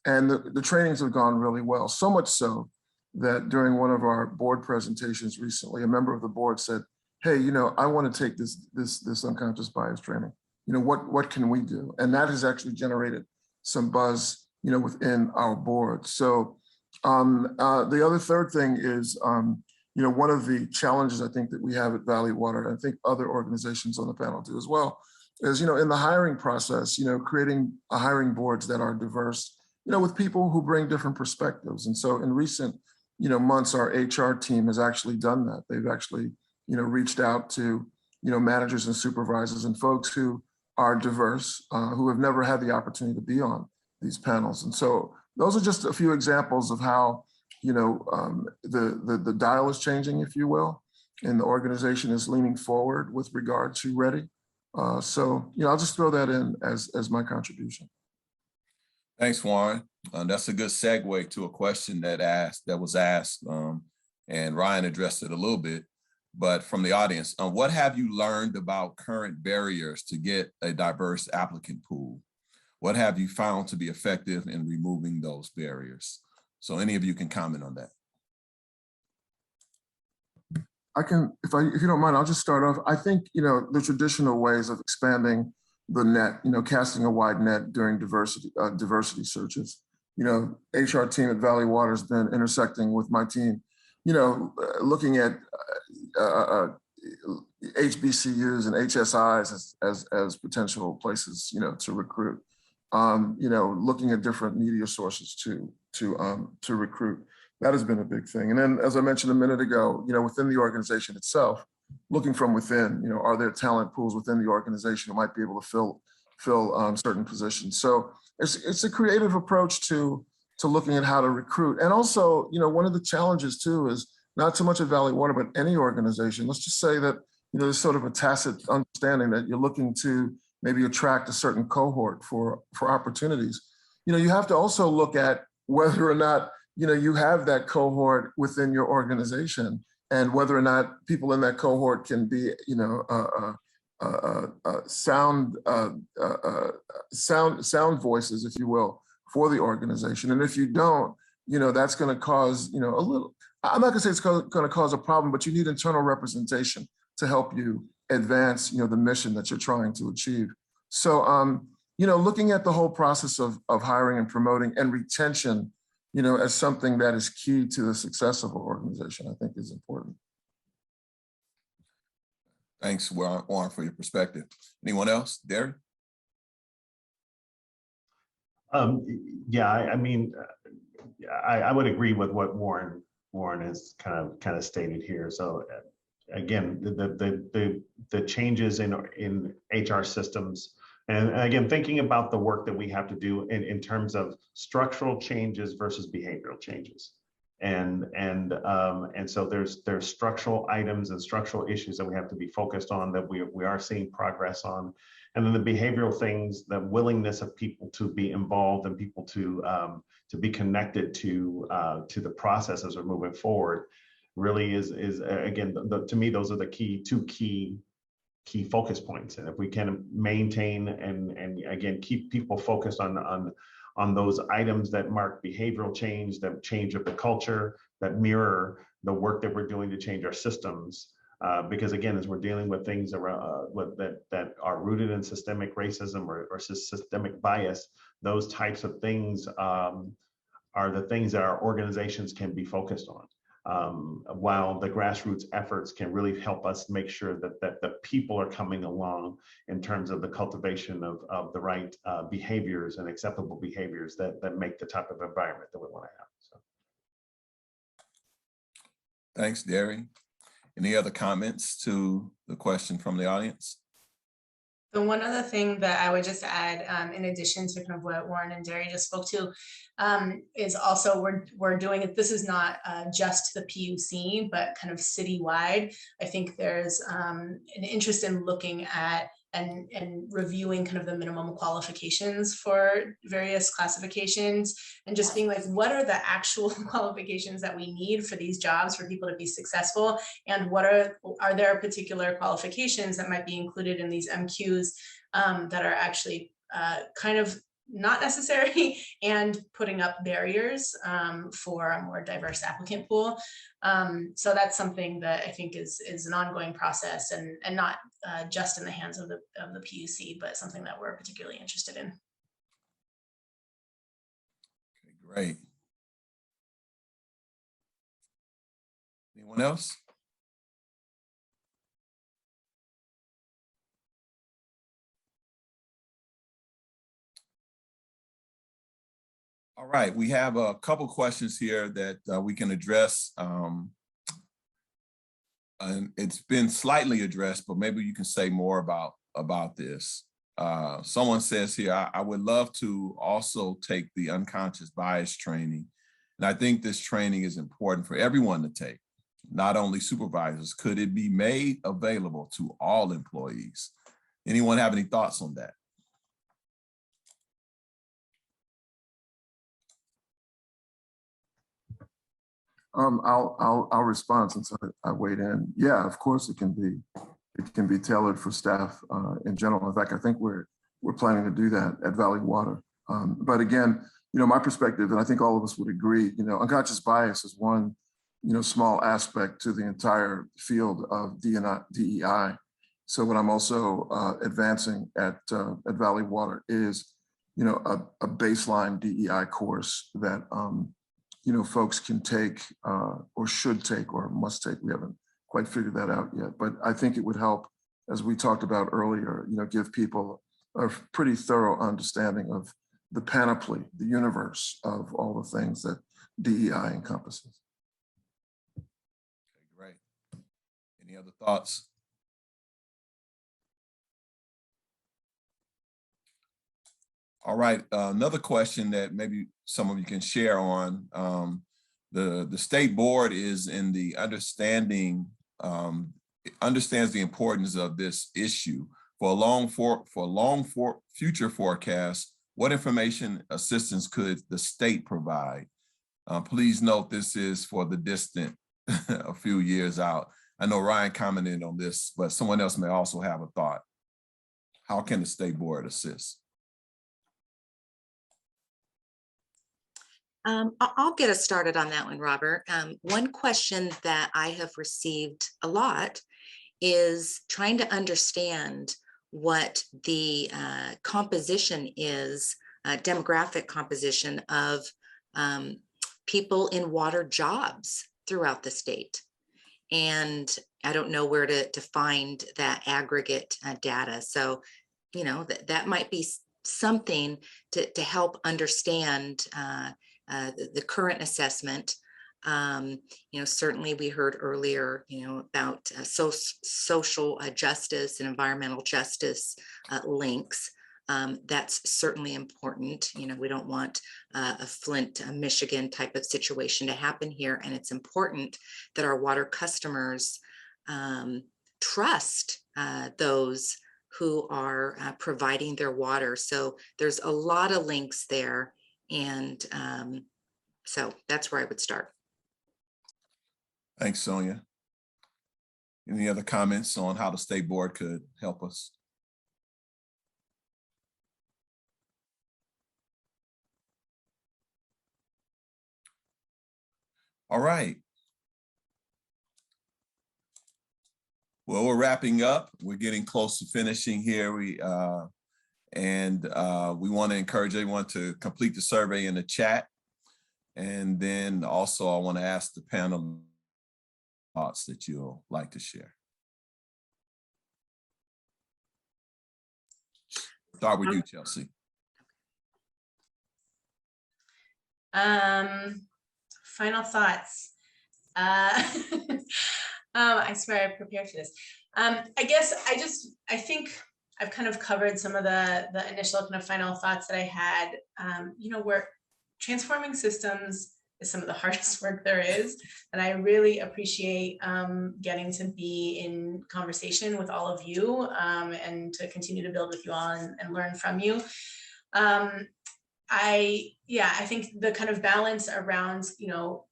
And the trainings have gone really well, so much so that during one of our board presentations recently, a member of the board said, hey, I want to take this unconscious bias training. What can we do? And that has actually generated some buzz, within our board. So the other third thing is, one of the challenges I think that we have at Valley Water, and I think other organizations on the panel do as well, is, in the hiring process, creating hiring boards that are diverse, with people who bring different perspectives. And so in recent, months, our HR team has actually done that. They've actually, reached out to, managers and supervisors and folks who are diverse, who have never had the opportunity to be on these panels. And so those are just a few examples of how, the dial is changing, if you will, and the organization is leaning forward with regard to ready. So, I'll just throw that in as my contribution. Thanks, Warren. That's a good segue to a question that was asked, and Ryan addressed it a little bit, but from the audience, what have you learned about current barriers to get a diverse applicant pool? What have you found to be effective in removing those barriers? So any of you can comment on that. I can, if you don't mind, I'll just start off. I think, the traditional ways of expanding the net, casting a wide net during diversity searches. HR team at Valley Water has been intersecting with my team, looking at HBCUs and HSIs as potential places, to recruit. Looking at different media sources to recruit. That has been a big thing. And then, as I mentioned a minute ago, within the organization itself, looking from within, are there talent pools within the organization who might be able to fill certain positions? So it's a creative approach to looking at how to recruit. And also, one of the challenges too is not so much at Valley Water, but any organization. Let's just say that, there's sort of a tacit understanding that you're looking to maybe attract a certain cohort for opportunities. You have to also look at whether or not, you have that cohort within your organization, and whether or not people in that cohort can be, sound voices, if you will, for the organization. And if you don't, that's going to cause, a little, I'm not going to say it's going to cause a problem, but you need internal representation to help you advance, the mission that you're trying to achieve. So, looking at the whole process of hiring and promoting and retention, as something that is key to the success of an organization, I think is important. Thanks, Warren, for your perspective. Anyone else? Derek? Yeah, I would agree with what Warren has kind of stated here. So again, the changes in HR systems, and again, thinking about the work that we have to do in terms of structural changes versus behavioral changes. And so there's structural items and structural issues that we have to be focused on, that we are seeing progress on. And then the behavioral things, the willingness of people to be involved and people to be connected to the process as we're moving forward, really is again, to me, those are the two key focus points. And if we can maintain and again keep people focused on those items that mark behavioral change, that change of the culture, that mirror the work that we're doing to change our systems. Because again, as we're dealing with things around that are rooted in systemic racism or systemic bias, those types of things are the things that our organizations can be focused on. While the grassroots efforts can really help us make sure that the people are coming along in terms of the cultivation of the right behaviors and acceptable behaviors that make the type of environment that we want to have. So. Thanks, Derry. Any other comments to the question from the audience? The one other thing that I would just add, in addition to kind of what Warren and Derry just spoke to, is also we're doing it. This is not just the PUC, but kind of citywide. I think there's an interest in looking at and reviewing kind of the minimum qualifications for various classifications, and just being like, what are the actual qualifications that we need for these jobs for people to be successful, and what are there particular qualifications that might be included in these MQs that are actually kind of not necessary, and putting up barriers for a more diverse applicant pool. So that's something that I think is an ongoing process, and not just in the hands of the PUC, but something that we're particularly interested in. Okay, great. Anyone else? All right, we have a couple questions here that we can address. And it's been slightly addressed, but maybe you can say more about this. Someone says here, I would love to also take the unconscious bias training. And I think this training is important for everyone to take, not only supervisors. Could it be made available to all employees? Anyone have any thoughts on that? I'll respond since I weighed in. Yeah, of course it can be tailored for staff in general. In fact, I think we're planning to do that at Valley Water. But again, my perspective, and I think all of us would agree, unconscious bias is one, small aspect to the entire field of DEI. So what I'm also advancing at Valley Water is, a baseline DEI course that folks can take or should take or must take. We haven't quite figured that out yet, but I think it would help, as we talked about earlier, give people a pretty thorough understanding of the panoply, the universe of all the things that DEI encompasses. Okay, great. Any other thoughts? All right, another question that maybe some of you can share on. The state board is in the understands the importance of this issue. For a long future forecast, what information assistance could the state provide? Please note this is for the distant a few years out. I know Ryan commented on this, but someone else may also have a thought. How can the state board assist? I'll get us started on that one, Robert. One question that I have received a lot is trying to understand what the composition is, demographic composition of people in water jobs throughout the state. And I don't know where to find that aggregate data. So, that might be something to help understand the current assessment. Certainly we heard earlier, about social justice and environmental justice links. That's certainly important. We don't want a Flint, Michigan type of situation to happen here. And it's important that our water customers trust those who are providing their water. So there's a lot of links there. And so that's where I would start. Thanks, Sonia. Any other comments on how the state board could help us? All right. Well, we're wrapping up. We're getting close to finishing here. We want to encourage everyone to complete the survey in the chat. And then also I want to ask the panel thoughts that you'll like to share. Start with you, Chelsea. Final thoughts. I swear I prepared for this. I guess I think I've kind of covered some of the initial kind of final thoughts that I had. Where transforming systems is some of the hardest work there is. And I really appreciate getting to be in conversation with all of you and to continue to build with you all and learn from you. I think the kind of balance around,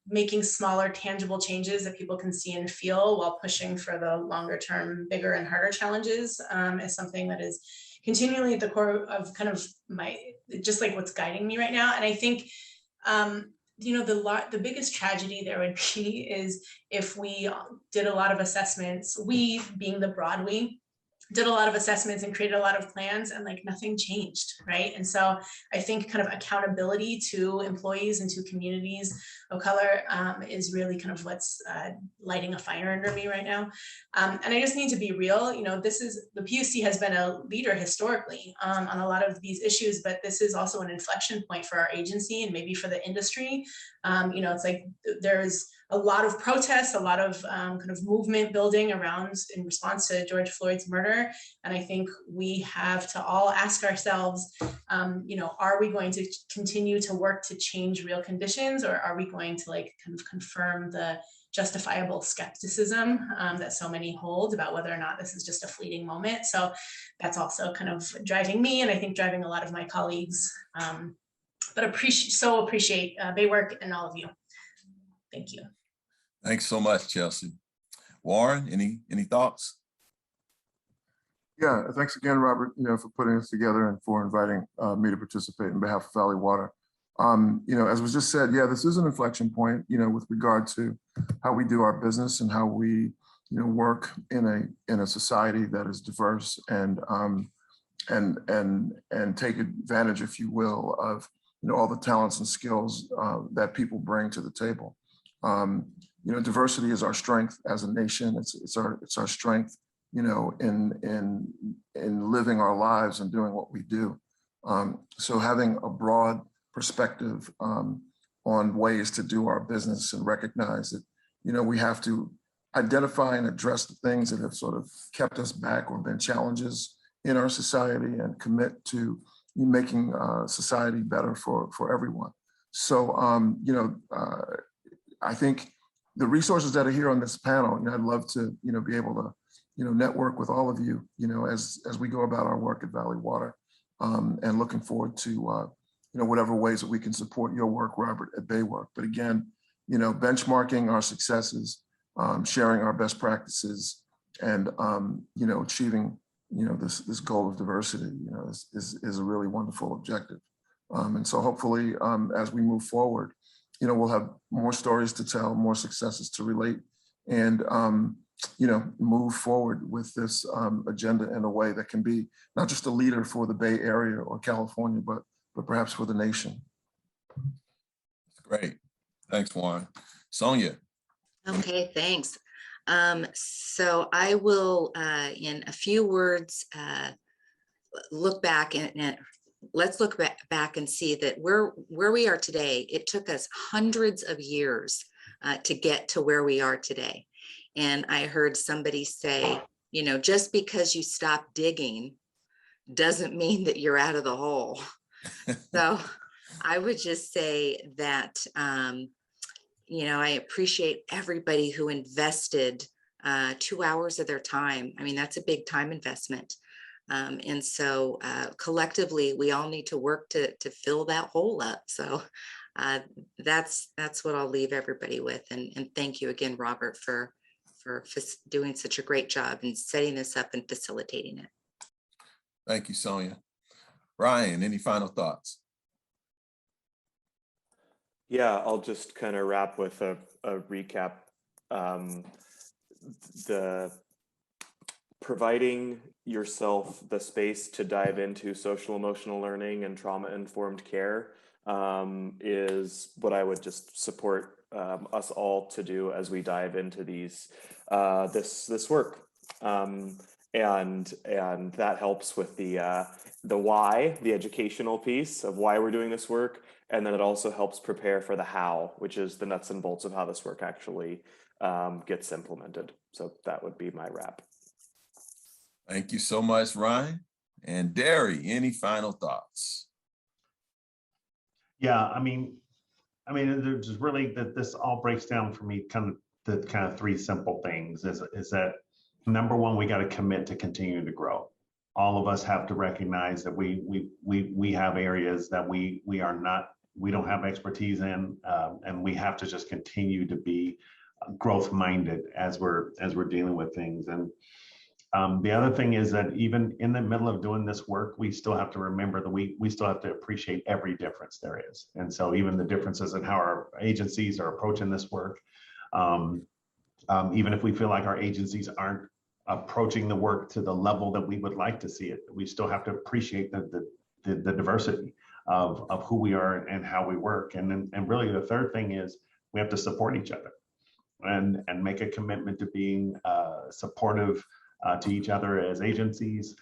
making smaller tangible changes that people can see and feel while pushing for the longer term, bigger and harder challenges is something that is continually at the core of kind of just like what's guiding me right now. And I think, the biggest tragedy there would be is if we did a lot of assessments, we being the broad we, did a lot of assessments and created a lot of plans and like nothing changed, right? And so I think kind of accountability to employees and to communities of color is really kind of what's lighting a fire under me right now. And I just need to be real, the PUC has been a leader historically on a lot of these issues, but this is also an inflection point for our agency and maybe for the industry. It's like there's a lot of protests, a lot of kind of movement building around in response to George Floyd's murder. And I think we have to all ask ourselves, are we going to continue to work to change real conditions, or are we going to like kind of confirm the justifiable skepticism that so many hold about whether or not this is just a fleeting moment? So that's also kind of driving me, and I think driving a lot of my colleagues, but appreciate Baywork and all of you. Thank you. Thanks so much, Chelsea. Warren, any thoughts? Yeah, thanks again, Robert, for putting this together and for inviting me to participate on behalf of Valley Water. As was just said, yeah, this is an inflection point, with regard to how we do our business and how we, work in a society that is diverse and take advantage, if you will, of all the talents and skills that people bring to the table. Diversity is our strength as a nation. It's our strength, in living our lives and doing what we do. So having a broad perspective on ways to do our business and recognize that, we have to identify and address the things that have sort of kept us back or been challenges in our society and commit to making society better for everyone. So, I think the resources that are here on this panel, I'd love to, be able to, network with all of you, as we go about our work at Valley Water, and looking forward to, whatever ways that we can support your work, Robert, at Baywork. But again, benchmarking our successes, sharing our best practices, and, achieving, this goal of diversity, is a really wonderful objective. And so hopefully, as we move forward, we'll have more stories to tell, more successes to relate, and, move forward with this agenda in a way that can be not just a leader for the Bay Area or California, but perhaps for the nation. Great. Thanks, Warren. Sonia. Okay, thanks. So I will, in a few words, look back and let's look back and see that where we are today, it took us hundreds of years to get to where we are today. And I heard somebody say, just because you stop digging doesn't mean that you're out of the hole. So I would just say that, I appreciate everybody who invested 2 hours of their time. I mean, that's a big time investment. And so collectively, we all need to work to fill that hole up. So that's what I'll leave everybody with. And thank you again, Robert, for doing such a great job in setting this up and facilitating it. Thank you, Sonia. Ryan, any final thoughts? Yeah, I'll just kind of wrap with a recap. The providing yourself the space to dive into social emotional learning and trauma-informed care is what I would just support us all to do as we dive into these this work, and that helps with the why, the educational piece of why we're doing this work, and then it also helps prepare for the how, which is the nuts and bolts of how this work actually gets implemented. So that would be my wrap. Thank you so much, Ryan. And Derry, any final thoughts? Yeah, I mean, there's really that this all breaks down for me kind of three simple things is that number one, we got to commit to continue to grow. All of us have to recognize that we have areas that we don't have expertise in, and we have to just continue to be growth minded as we're dealing with things. And The other thing is that even in the middle of doing this work, we still have to remember that we still have to appreciate every difference there is. And so even the differences in how our agencies are approaching this work, even if we feel like our agencies aren't approaching the work to the level that we would like to see it, we still have to appreciate the diversity of who we are and how we work. And really the third thing is we have to support each other and make a commitment to being supportive to each other as agencies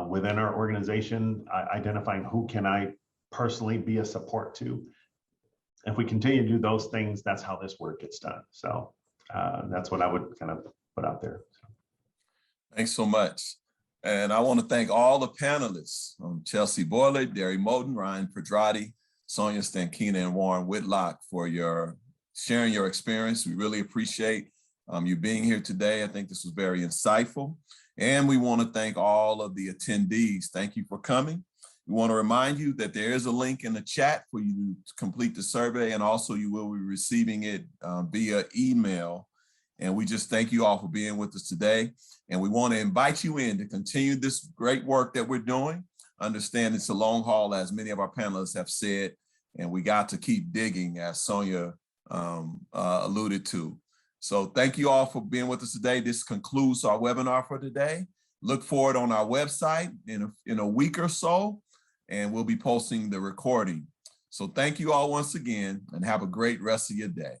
within our organization, identifying who can I personally be a support to. If we continue to do those things, that's how this work gets done. So that's what I would kind of put out there. Thanks so much. And I want to thank all the panelists, Chelsea Boylett, Derry Moten, Ryan Pedrati, Sonia Stankina, and Warren Whitlock for sharing your experience. We really appreciate you being here today. I think this was very insightful. And we want to thank all of the attendees. Thank you for coming. We want to remind you that there is a link in the chat for you to complete the survey, and also you will be receiving it via email. And we just thank you all for being with us today. And we want to invite you in to continue this great work that we're doing. Understand it's a long haul, as many of our panelists have said, and we got to keep digging, as Sonia alluded to. So thank you all for being with us today. This concludes our webinar for today. Look for it on our website in a week or so, and we'll be posting the recording. So thank you all once again, and have a great rest of your day.